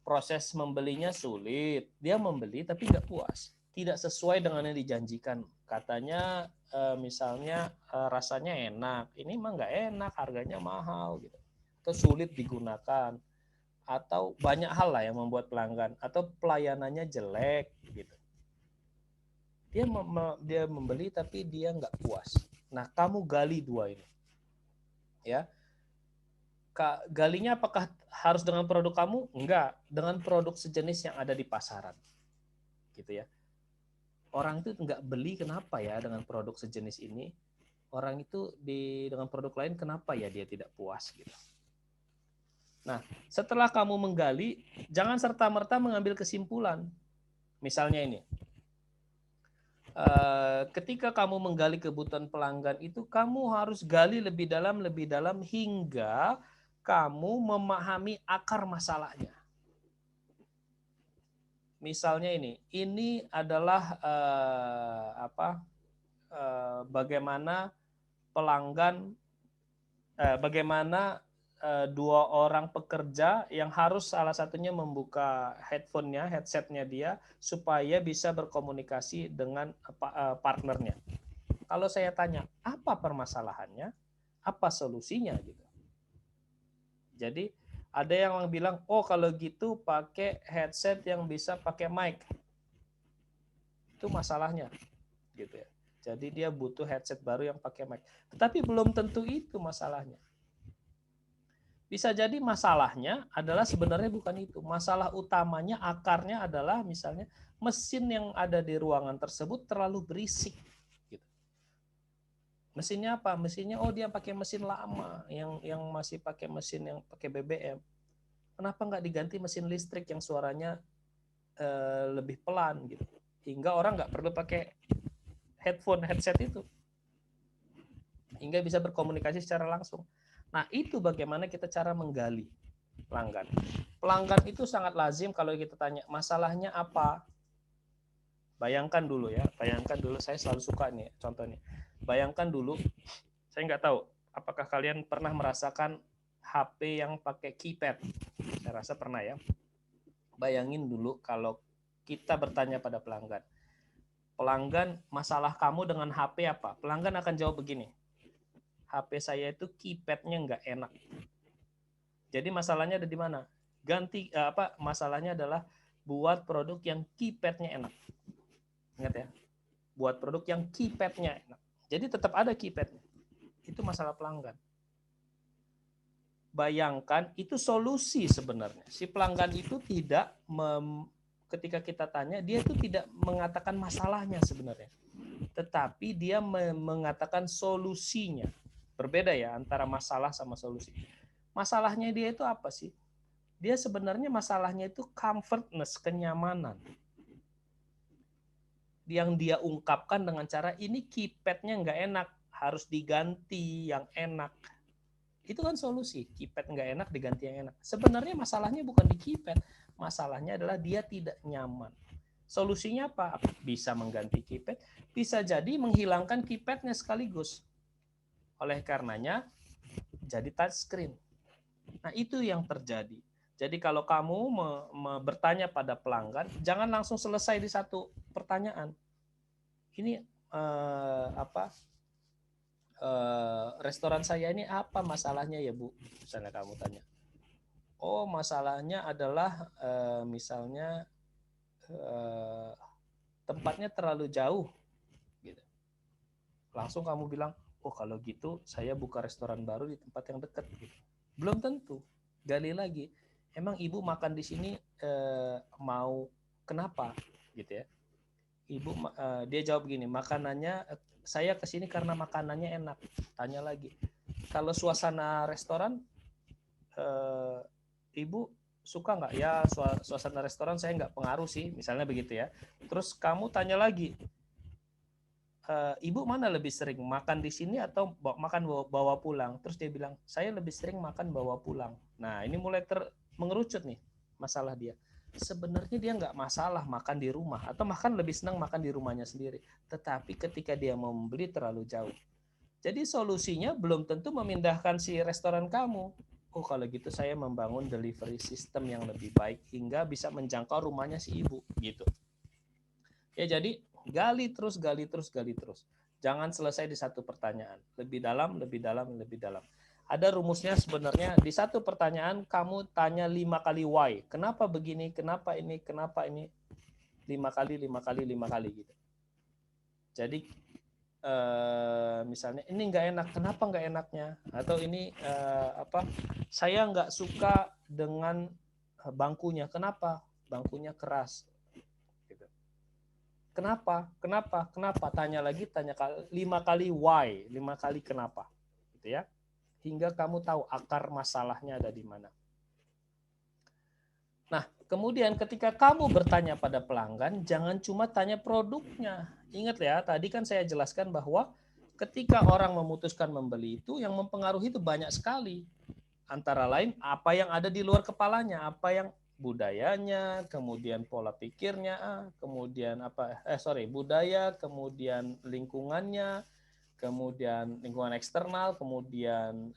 Proses membelinya sulit. Dia membeli tapi nggak puas. Tidak sesuai dengan yang dijanjikan. Katanya misalnya rasanya enak. Ini mah nggak enak, harganya mahal gitu. Atau sulit digunakan. Atau banyak hal lah yang membuat pelanggan. Atau pelayanannya jelek gitu. Dia membeli tapi dia nggak puas. Nah, kamu gali dua ini. Ya, galinya apakah harus dengan produk kamu? Enggak, dengan produk sejenis yang ada di pasaran, gitu ya. Orang itu nggak beli kenapa ya dengan produk sejenis ini? Orang itu dengan produk lain kenapa ya dia tidak puas gitu. Nah, setelah kamu menggali, jangan serta-merta mengambil kesimpulan. Misalnya ini, ketika kamu menggali kebutuhan pelanggan itu, kamu harus gali lebih dalam hingga kamu memahami akar masalahnya. Misalnya ini adalah bagaimana pelanggan, bagaimana dua orang pekerja yang harus salah satunya membuka headsetnya dia supaya bisa berkomunikasi dengan partnernya. Kalau saya tanya, apa permasalahannya? Apa solusinya gitu. Jadi ada yang bilang, oh kalau gitu pakai headset yang bisa pakai mic. Itu masalahnya gitu ya. Jadi dia butuh headset baru yang pakai mic. Tetapi belum tentu itu masalahnya. Bisa jadi masalahnya adalah sebenarnya bukan itu. Masalah utamanya, akarnya adalah misalnya mesin yang ada di ruangan tersebut terlalu berisik. Gitu. Mesinnya apa? Mesinnya dia pakai mesin lama, yang masih pakai mesin yang pakai BBM. Kenapa nggak diganti mesin listrik yang suaranya lebih pelan gitu, hingga orang nggak perlu pakai headset itu, hingga bisa berkomunikasi secara langsung. Nah, itu bagaimana kita cara menggali pelanggan. Pelanggan itu sangat lazim kalau kita tanya masalahnya apa. Bayangkan dulu, saya selalu suka nih contohnya. Bayangkan dulu, saya nggak tahu apakah kalian pernah merasakan HP yang pakai keypad. Saya rasa pernah ya. Bayangin dulu kalau kita bertanya pada pelanggan, masalah kamu dengan HP apa? Pelanggan akan jawab begini, HP saya itu keypadnya nggak enak. Jadi masalahnya ada di mana? Masalahnya adalah buat produk yang keypadnya enak. Ingat ya, buat produk yang keypadnya enak. Jadi tetap ada keypadnya. Itu masalah pelanggan. Bayangkan itu solusi sebenarnya. Si pelanggan itu tidak ketika kita tanya, dia itu tidak mengatakan masalahnya sebenarnya, tetapi dia mengatakan solusinya. Berbeda ya antara masalah sama solusi. Masalahnya dia itu apa sih? Dia sebenarnya masalahnya itu comfortness, kenyamanan. Yang dia ungkapkan dengan cara ini keypadnya nggak enak, harus diganti yang enak. Itu kan solusi, keypad nggak enak diganti yang enak. Sebenarnya masalahnya bukan di keypad, masalahnya adalah dia tidak nyaman. Solusinya apa? Bisa mengganti keypad, bisa jadi menghilangkan keypadnya sekaligus. Oleh karenanya, jadi touchscreen. Nah, itu yang terjadi. Jadi kalau kamu bertanya pada pelanggan, jangan langsung selesai di satu pertanyaan. Ini restoran saya ini apa masalahnya ya Bu? Misalnya kamu tanya. Oh, masalahnya adalah misalnya tempatnya terlalu jauh. Gitu. Langsung kamu bilang, oh kalau gitu saya buka restoran baru di tempat yang dekat. Gitu. Belum tentu. Gali lagi. Emang Ibu makan di sini mau kenapa? Gitu ya. Ibu dia jawab begini, makanannya saya kesini karena makanannya enak. Tanya lagi, kalau suasana restoran Ibu suka nggak? Ya suasana restoran saya nggak pengaruh sih, misalnya begitu ya. Terus kamu tanya lagi, Ibu mana lebih sering makan di sini atau makan bawa pulang? Terus dia bilang, saya lebih sering makan bawa pulang. Nah, ini mulai mengerucut nih masalah dia. Sebenarnya dia nggak masalah makan di rumah atau makan lebih senang makan di rumahnya sendiri. Tetapi ketika dia mau membeli terlalu jauh. Jadi solusinya belum tentu memindahkan si restoran kamu. Oh kalau gitu saya membangun delivery system yang lebih baik hingga bisa menjangkau rumahnya si ibu gitu. Ya jadi gali terus. Jangan selesai di satu pertanyaan. Lebih dalam. Ada rumusnya sebenarnya, di satu pertanyaan kamu tanya 5 kali why. Kenapa begini, kenapa ini, 5 kali gitu. Jadi misalnya ini nggak enak, kenapa nggak enaknya? Atau ini saya nggak suka dengan bangkunya, kenapa? Bangkunya keras. Gitu. Kenapa? Tanya lagi, 5 kali why, 5 kali kenapa. Gitu ya. Hingga kamu tahu akar masalahnya ada di mana. Nah, kemudian ketika kamu bertanya pada pelanggan, jangan cuma tanya produknya. Ingat ya, tadi kan saya jelaskan bahwa ketika orang memutuskan membeli itu, yang mempengaruhi itu banyak sekali. Antara lain apa yang ada di luar kepalanya, apa yang budayanya, kemudian pola pikirnya, kemudian budaya, kemudian lingkungannya, kemudian lingkungan eksternal, kemudian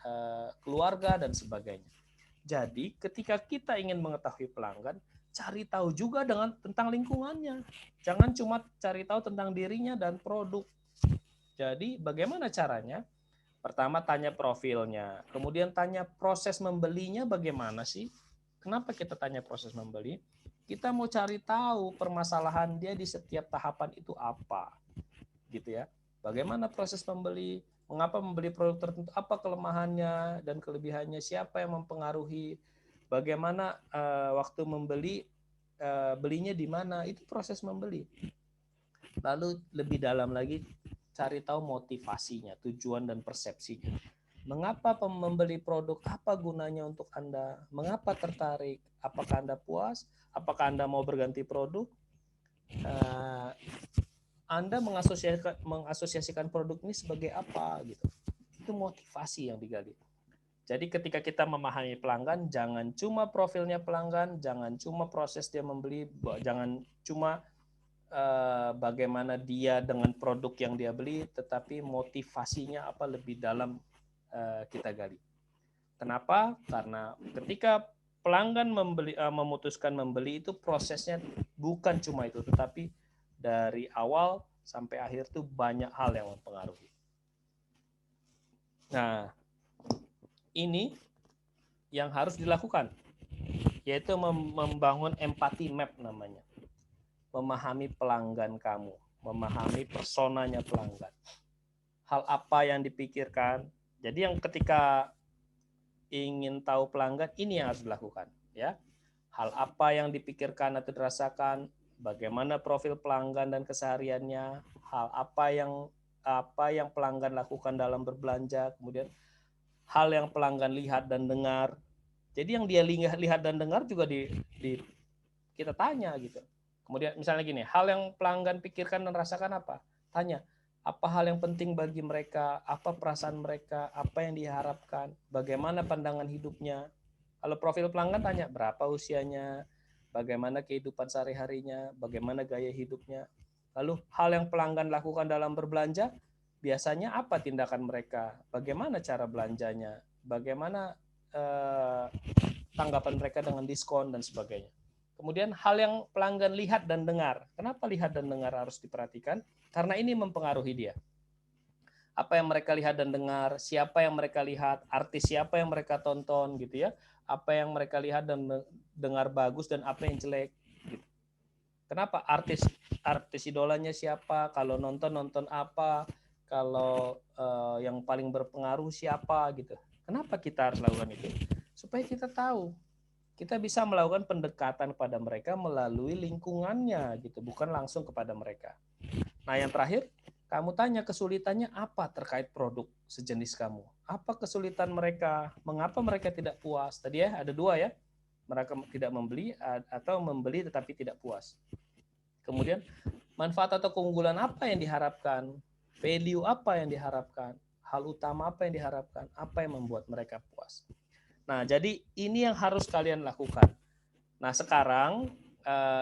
keluarga dan sebagainya. Jadi ketika kita ingin mengetahui pelanggan, cari tahu juga tentang lingkungannya. Jangan cuma cari tahu tentang dirinya dan produk. Jadi bagaimana caranya? Pertama tanya profilnya, kemudian tanya proses membelinya bagaimana sih? Kenapa kita tanya proses membeli? Kita mau cari tahu permasalahan dia di setiap tahapan itu apa. Gitu ya. Bagaimana proses membeli? Mengapa membeli produk tertentu? Apa kelemahannya dan kelebihannya? Siapa yang mempengaruhi? Bagaimana waktu membeli, belinya di mana? Itu proses membeli. Lalu lebih dalam lagi, cari tahu motivasinya, tujuan dan persepsinya. Mengapa membeli produk? Apa gunanya untuk Anda? Mengapa tertarik? Apakah Anda puas? Apakah Anda mau berganti produk? Anda mengasosiasikan produk ini sebagai apa gitu. Itu motivasi yang digali. Jadi ketika kita memahami pelanggan, jangan cuma profilnya pelanggan, jangan cuma proses dia membeli, jangan cuma bagaimana dia dengan produk yang dia beli, tetapi motivasinya apa lebih dalam kita gali. Kenapa? Karena ketika pelanggan memutuskan membeli, itu prosesnya bukan cuma itu, tetapi dari awal sampai akhir tuh banyak hal yang mempengaruhi. Nah, ini yang harus dilakukan, yaitu membangun empathy map namanya. Memahami pelanggan kamu, memahami personanya pelanggan. Hal apa yang dipikirkan. Jadi yang ketika ingin tahu pelanggan, ini yang harus dilakukan, ya. Hal apa yang dipikirkan atau dirasakan, bagaimana profil pelanggan dan kesehariannya, hal apa yang pelanggan lakukan dalam berbelanja, kemudian hal yang pelanggan lihat dan dengar. Jadi yang dia lihat dan dengar juga kita tanya gitu. Kemudian misalnya gini, hal yang pelanggan pikirkan dan rasakan apa? Tanya, apa hal yang penting bagi mereka, apa perasaan mereka, apa yang diharapkan, bagaimana pandangan hidupnya. Kalau profil pelanggan tanya, berapa usianya, bagaimana kehidupan sehari-harinya, bagaimana gaya hidupnya. Lalu hal yang pelanggan lakukan dalam berbelanja, biasanya apa tindakan mereka, bagaimana cara belanjanya, bagaimana tanggapan mereka dengan diskon dan sebagainya. Kemudian hal yang pelanggan lihat dan dengar. Kenapa lihat dan dengar harus diperhatikan? Karena ini mempengaruhi dia. Apa yang mereka lihat dan dengar, siapa yang mereka lihat, artis siapa yang mereka tonton gitu ya. Apa yang mereka lihat dan dengar bagus dan apa yang jelek gitu. Kenapa? Artis idolanya siapa, kalau nonton apa, kalau yang paling berpengaruh siapa gitu. Kenapa kita harus lakukan itu? Supaya kita tahu. Kita bisa melakukan pendekatan kepada mereka melalui lingkungannya gitu, bukan langsung kepada mereka. Nah, yang terakhir, kamu tanya kesulitannya apa terkait produk sejenis kamu. Apa kesulitan mereka? Mengapa mereka tidak puas? Tadi ya ada dua ya. Mereka tidak membeli atau membeli tetapi tidak puas. Kemudian manfaat atau keunggulan apa yang diharapkan? Value apa yang diharapkan? Hal utama apa yang diharapkan? Apa yang membuat mereka puas? Nah, jadi ini yang harus kalian lakukan. Nah, sekarang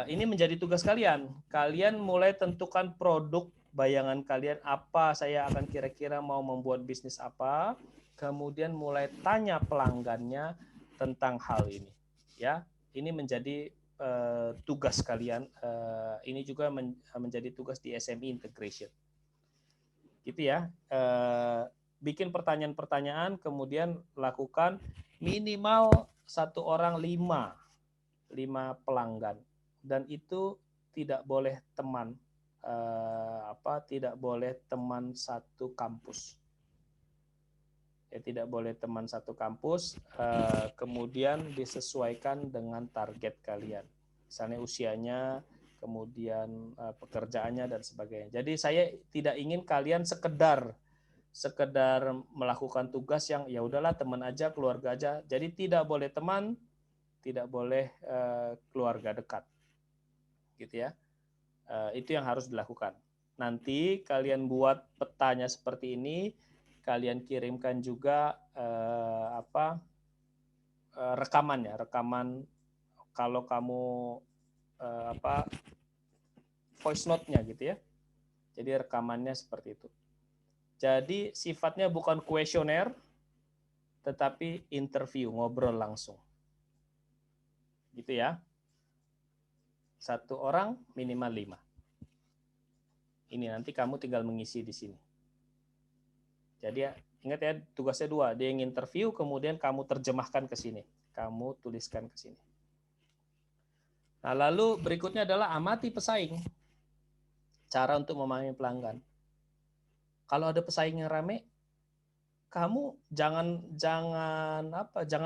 ini menjadi tugas kalian. Kalian mulai tentukan produk bayangan kalian, apa saya akan kira-kira mau membuat bisnis apa. Kemudian mulai tanya pelanggannya tentang hal ini. Ya, ini menjadi tugas kalian. Ini juga menjadi tugas di SME Integration. Gitu ya. Bikin pertanyaan-pertanyaan, kemudian lakukan minimal 1 orang 5 pelanggan, dan itu tidak boleh teman tidak boleh teman satu kampus ya, tidak boleh teman satu kampus. Kemudian disesuaikan dengan target kalian, misalnya usianya, kemudian pekerjaannya dan sebagainya. Jadi saya tidak ingin kalian sekedar melakukan tugas yang ya udahlah teman aja, keluarga aja. Jadi tidak boleh teman, tidak boleh keluarga dekat, gitu ya. Itu yang harus dilakukan. Nanti kalian buat petanya seperti ini, kalian kirimkan juga rekaman kalau kamu voice note-nya gitu ya. Jadi rekamannya seperti itu. Jadi sifatnya bukan kuesioner, tetapi interview, ngobrol langsung. Gitu ya. 1 orang minimal 5. Ini nanti kamu tinggal mengisi di sini. Jadi ya, ingat ya, tugasnya 2. Dia yang interview, kemudian kamu terjemahkan ke sini. Kamu tuliskan ke sini. Nah, lalu berikutnya adalah amati pesaing. Cara untuk memahami pelanggan. Kalau ada pesaing yang rame, kamu jangan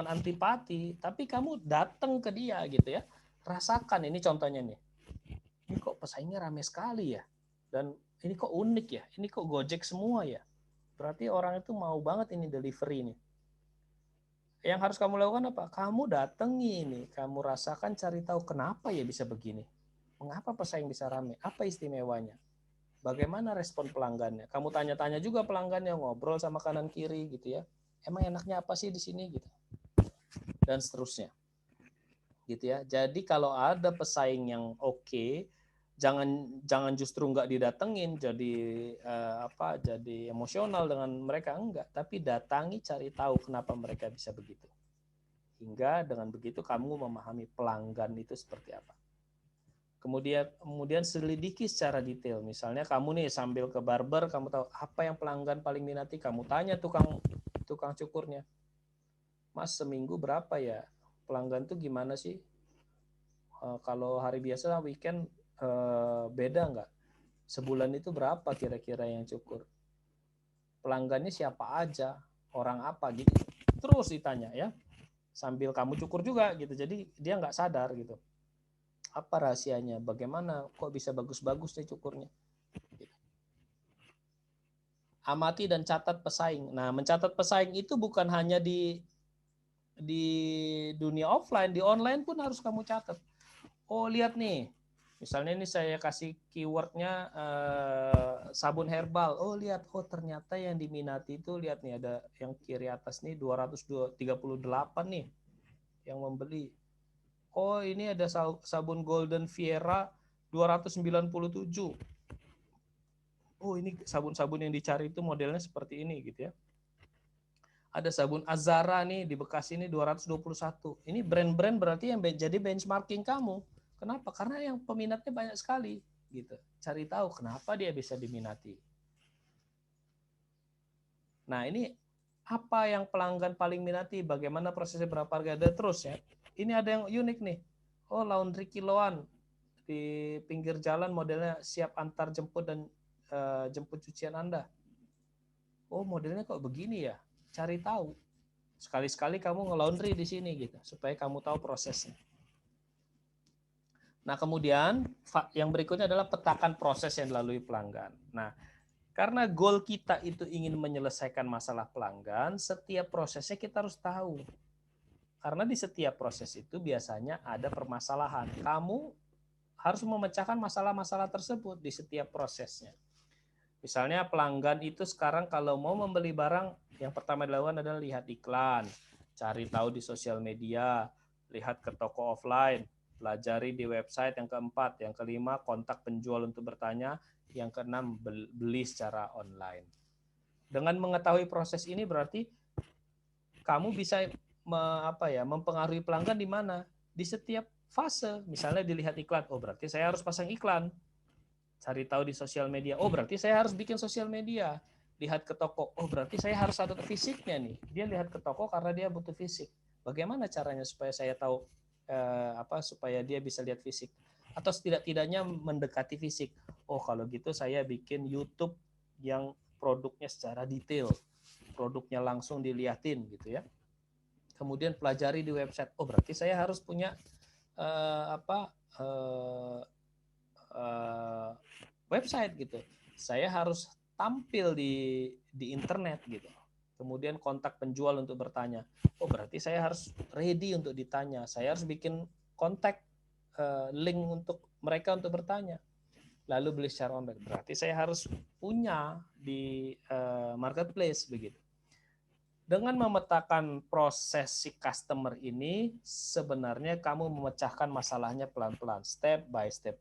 antipati, tapi kamu datang ke dia gitu ya. Rasakan, ini contohnya nih. Ini kok pesaingnya rame sekali ya. Dan ini kok unik ya. Ini kok Gojek semua ya. Berarti orang itu mau banget ini delivery nih. Yang harus kamu lakukan apa? Kamu datangi nih, kamu rasakan, cari tahu kenapa ya bisa begini. Mengapa pesaing bisa rame? Apa istimewanya? Bagaimana respon pelanggannya? Kamu tanya-tanya juga pelanggannya, ngobrol sama kanan kiri gitu ya. Emang enaknya apa sih di sini gitu. Dan seterusnya. Gitu ya. Jadi kalau ada pesaing yang oke, jangan justru nggak didatengin jadi jadi emosional dengan mereka, enggak, tapi datangi, cari tahu kenapa mereka bisa begitu. Hingga dengan begitu kamu memahami pelanggan itu seperti apa. Kemudian selidiki secara detail. Misalnya kamu nih sambil ke barber, kamu tahu apa yang pelanggan paling minati, kamu tanya tukang cukurnya. Mas, seminggu berapa ya? Pelanggan tuh gimana sih? Kalau hari biasa weekend beda nggak? Sebulan itu berapa kira-kira yang cukur? Pelanggannya siapa aja? Orang apa gitu? Terus ditanya ya. Sambil kamu cukur juga gitu. Jadi dia nggak sadar gitu. Apa rahasianya? Bagaimana kok bisa bagus-bagus nih cukurnya? Amati dan catat pesaing. Nah, mencatat pesaing itu bukan hanya di dunia offline, di online pun harus kamu catat. Oh, lihat nih. Misalnya ini saya kasih keywordnya sabun herbal. Oh, lihat. Oh, ternyata yang diminati itu, lihat nih, ada yang kiri atas nih 238 nih yang membeli. Oh, ini ada sabun Golden Viera 297. Oh, ini sabun-sabun yang dicari itu modelnya seperti ini gitu ya. Ada sabun Azara nih di Bekasi ini 221. Ini brand-brand berarti yang jadi benchmarking kamu. Kenapa? Karena yang peminatnya banyak sekali gitu. Cari tahu kenapa dia bisa diminati. Nah, ini apa yang pelanggan paling minati, bagaimana prosesnya, berapa harga, ada terus ya. Ini ada yang unik nih. Oh, laundry kiloan di pinggir jalan, modelnya siap antar jemput dan jemput cucian Anda. Oh, modelnya kok begini ya? Cari tahu. Sekali-sekali kamu nge-laundry di sini gitu, supaya kamu tahu prosesnya. Nah, kemudian yang berikutnya adalah petakan proses yang dilalui pelanggan. Nah, karena goal kita itu ingin menyelesaikan masalah pelanggan, setiap prosesnya kita harus tahu. Karena di setiap proses itu biasanya ada permasalahan. Kamu harus memecahkan masalah-masalah tersebut di setiap prosesnya. Misalnya pelanggan itu sekarang kalau mau membeli barang, yang pertama dilakukan adalah lihat iklan, cari tahu di sosial media, lihat ke toko offline, pelajari di website, yang keempat, yang kelima kontak penjual untuk bertanya, yang keenam beli secara online. Dengan mengetahui proses ini berarti kamu bisa mempengaruhi pelanggan di mana? Di setiap fase. Misalnya dilihat iklan, oh berarti saya harus pasang iklan. Cari tahu di sosial media, oh berarti saya harus bikin sosial media. Lihat ke toko, oh berarti saya harus ada fisiknya nih. Dia lihat ke toko karena dia butuh fisik. Bagaimana caranya supaya saya tahu supaya dia bisa lihat fisik? Atau setidak-tidaknya mendekati fisik. Oh kalau gitu saya bikin YouTube yang produknya secara detail, produknya langsung dilihatin gitu ya. Kemudian pelajari di website. Oh berarti saya harus punya website gitu. Saya harus tampil di internet gitu. Kemudian kontak penjual untuk bertanya. Oh berarti saya harus ready untuk ditanya. Saya harus bikin kontak link untuk mereka untuk bertanya. Lalu beli secara online. Berarti saya harus punya di marketplace begitu. Dengan memetakan proses si customer ini, sebenarnya kamu memecahkan masalahnya pelan-pelan, step by step,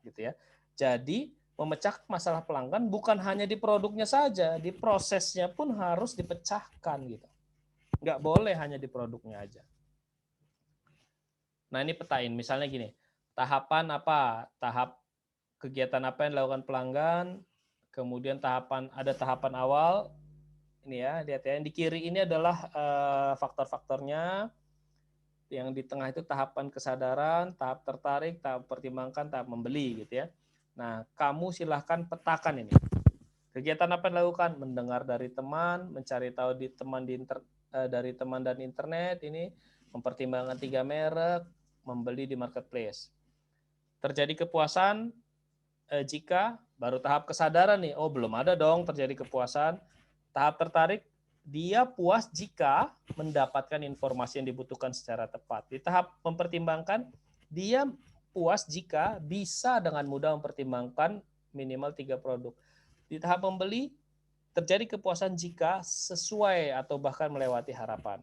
gitu ya. Jadi memecahkan masalah pelanggan bukan hanya di produknya saja, di prosesnya pun harus dipecahkan gitu. Nggak boleh hanya di produknya aja. Nah ini petain, misalnya gini, tahapan apa, tahap kegiatan apa yang dilakukan pelanggan, kemudian ada tahapan awal. Ini ya, lihat ya, yang di kiri ini adalah faktor-faktornya. Yang di tengah itu tahapan kesadaran, tahap tertarik, tahap pertimbangkan, tahap membeli gitu ya. Nah, kamu silahkan petakan ini. Kegiatan apa yang dilakukan? Mendengar dari teman, mencari tahu dari teman dan internet, ini mempertimbangkan 3 merek, membeli di marketplace. Terjadi kepuasan jika baru tahap kesadaran nih, oh belum ada dong terjadi kepuasan. Tahap tertarik, dia puas jika mendapatkan informasi yang dibutuhkan secara tepat. Di tahap mempertimbangkan, dia puas jika bisa dengan mudah mempertimbangkan minimal 3 produk. Di tahap membeli, terjadi kepuasan jika sesuai atau bahkan melewati harapan.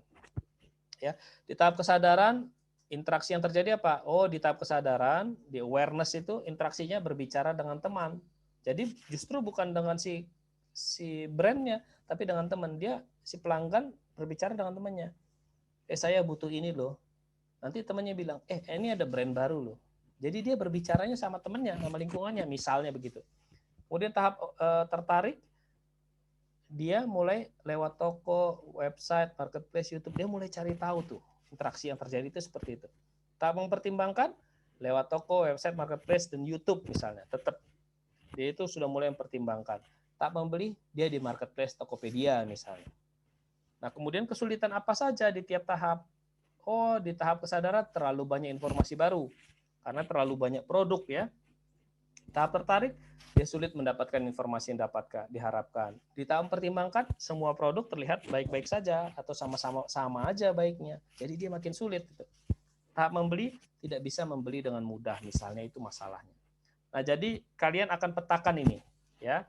Ya, di tahap kesadaran, interaksi yang terjadi apa? Oh, di tahap kesadaran, di awareness itu interaksinya berbicara dengan teman. Jadi justru bukan dengan si brandnya, tapi dengan teman. Dia si pelanggan berbicara dengan temannya. Saya butuh ini loh. Nanti temannya bilang, ini ada brand baru loh. Jadi dia berbicaranya sama temannya, sama lingkungannya, misalnya begitu. Kemudian tahap tertarik, dia mulai lewat toko, website, marketplace, YouTube, dia mulai cari tahu tuh interaksi yang terjadi itu seperti itu. Tak mempertimbangkan lewat toko, website, marketplace, dan YouTube misalnya, tetap dia itu sudah mulai mempertimbangkan. Tak membeli, dia di marketplace, Tokopedia misalnya. Nah, kemudian kesulitan apa saja di tiap tahap? Oh, di tahap kesadaran terlalu banyak informasi baru, karena terlalu banyak produk ya. Tahap tertarik, dia sulit mendapatkan informasi yang diharapkan. Di tahap mempertimbangkan, semua produk terlihat baik-baik saja atau sama aja baiknya. Jadi dia makin sulit. Gitu. Tahap membeli, tidak bisa membeli dengan mudah, misalnya itu masalahnya. Nah, jadi kalian akan petakan ini, ya.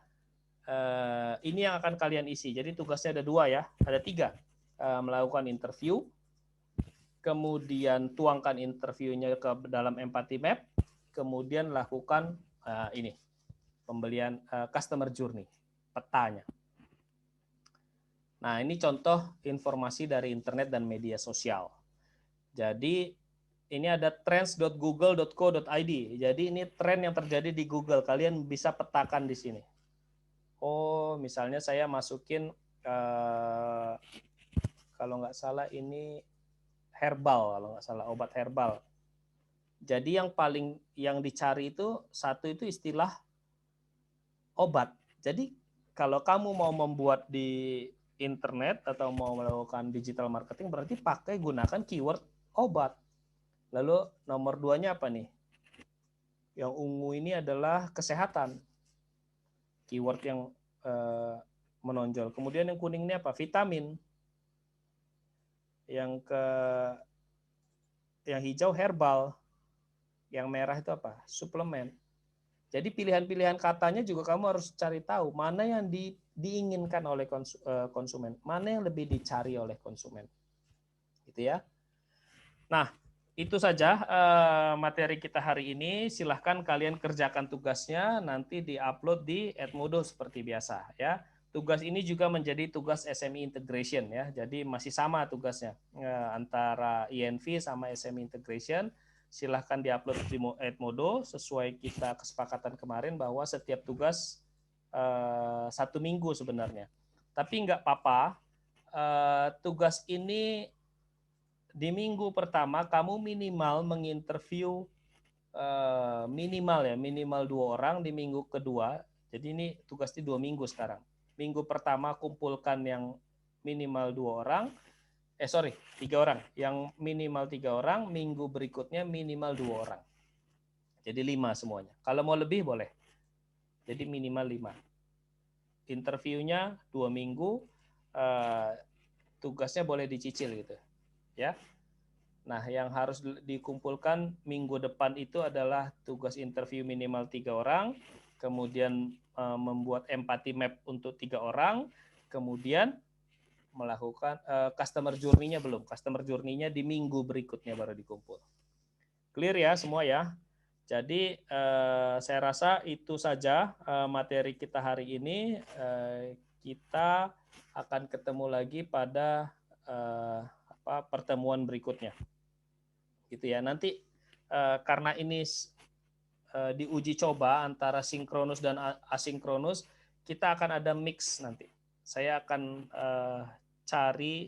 Ini yang akan kalian isi. Jadi tugasnya ada 2 ya, ada 3. Melakukan interview, kemudian tuangkan interviewnya ke dalam empathy map, kemudian lakukan ini pembelian customer journey, petanya. Nah, ini contoh informasi dari internet dan media sosial. Jadi ini ada trends.google.co.id. Jadi ini tren yang terjadi di Google. Kalian bisa petakan di sini. Oh, misalnya saya masukin kalau nggak salah ini herbal, kalau nggak salah obat herbal. Jadi yang dicari itu satu itu istilah obat. Jadi kalau kamu mau membuat di internet atau mau melakukan digital marketing berarti gunakan keyword obat. Lalu nomor 2-nya apa nih? Yang ungu ini adalah kesehatan. Keyword yang menonjol. Kemudian yang kuning ini apa? Vitamin. Yang hijau herbal. Yang merah itu apa? Suplemen. Jadi pilihan-pilihan katanya juga kamu harus cari tahu mana yang diinginkan oleh konsumen, mana yang lebih dicari oleh konsumen, gitu ya. Nah, itu saja materi kita hari ini. Silahkan kalian kerjakan tugasnya, nanti diupload di Edmodo seperti biasa ya. Tugas ini juga menjadi tugas SME Integration ya. Jadi masih sama tugasnya antara INV sama SME Integration. Silahkan diupload di Edmodo sesuai kita kesepakatan kemarin bahwa setiap tugas 1 minggu sebenarnya. Tapi nggak apa-apa, tugas ini di minggu pertama kamu minimal menginterview minimal 2 orang, di minggu kedua. Jadi ini tugasnya 2 minggu sekarang. Minggu pertama kumpulkan yang minimal 2 orang. 3 orang. Yang minimal 3 orang, minggu berikutnya minimal 2 orang. Jadi 5 semuanya. Kalau mau lebih boleh. Jadi minimal 5. Interviewnya 2 minggu, tugasnya boleh dicicil gitu. Ya. Nah, yang harus dikumpulkan minggu depan itu adalah tugas interview minimal 3 orang, kemudian membuat empathy map untuk 3 orang, kemudian melakukan customer journey-nya belum. Customer journey-nya di minggu berikutnya baru dikumpul. Clear ya semua ya? Jadi saya rasa itu saja materi kita hari ini. Kita akan ketemu lagi pada pertemuan berikutnya. Gitu ya. Nanti karena ini diuji coba antara sinkronus dan asinkronus, kita akan ada mix nanti. Saya akan cari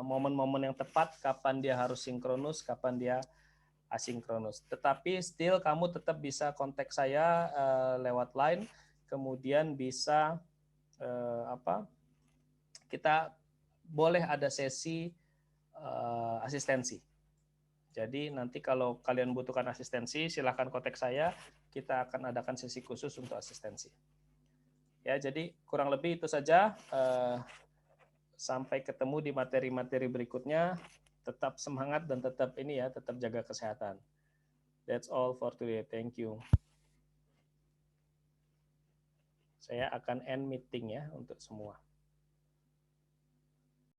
momen-momen yang tepat kapan dia harus sinkronus, kapan dia asinkronus. Tetapi still kamu tetap bisa kontak saya lewat line. kemudian bisa kita boleh ada sesi asistensi. Jadi nanti kalau kalian butuhkan asistensi, silakan kontak saya. Kita akan adakan sesi khusus untuk asistensi. Ya, jadi kurang lebih itu saja. Sampai ketemu di materi-materi berikutnya. Tetap semangat dan tetap tetap jaga kesehatan. That's all for today. Thank you. Saya akan end meeting ya untuk semua.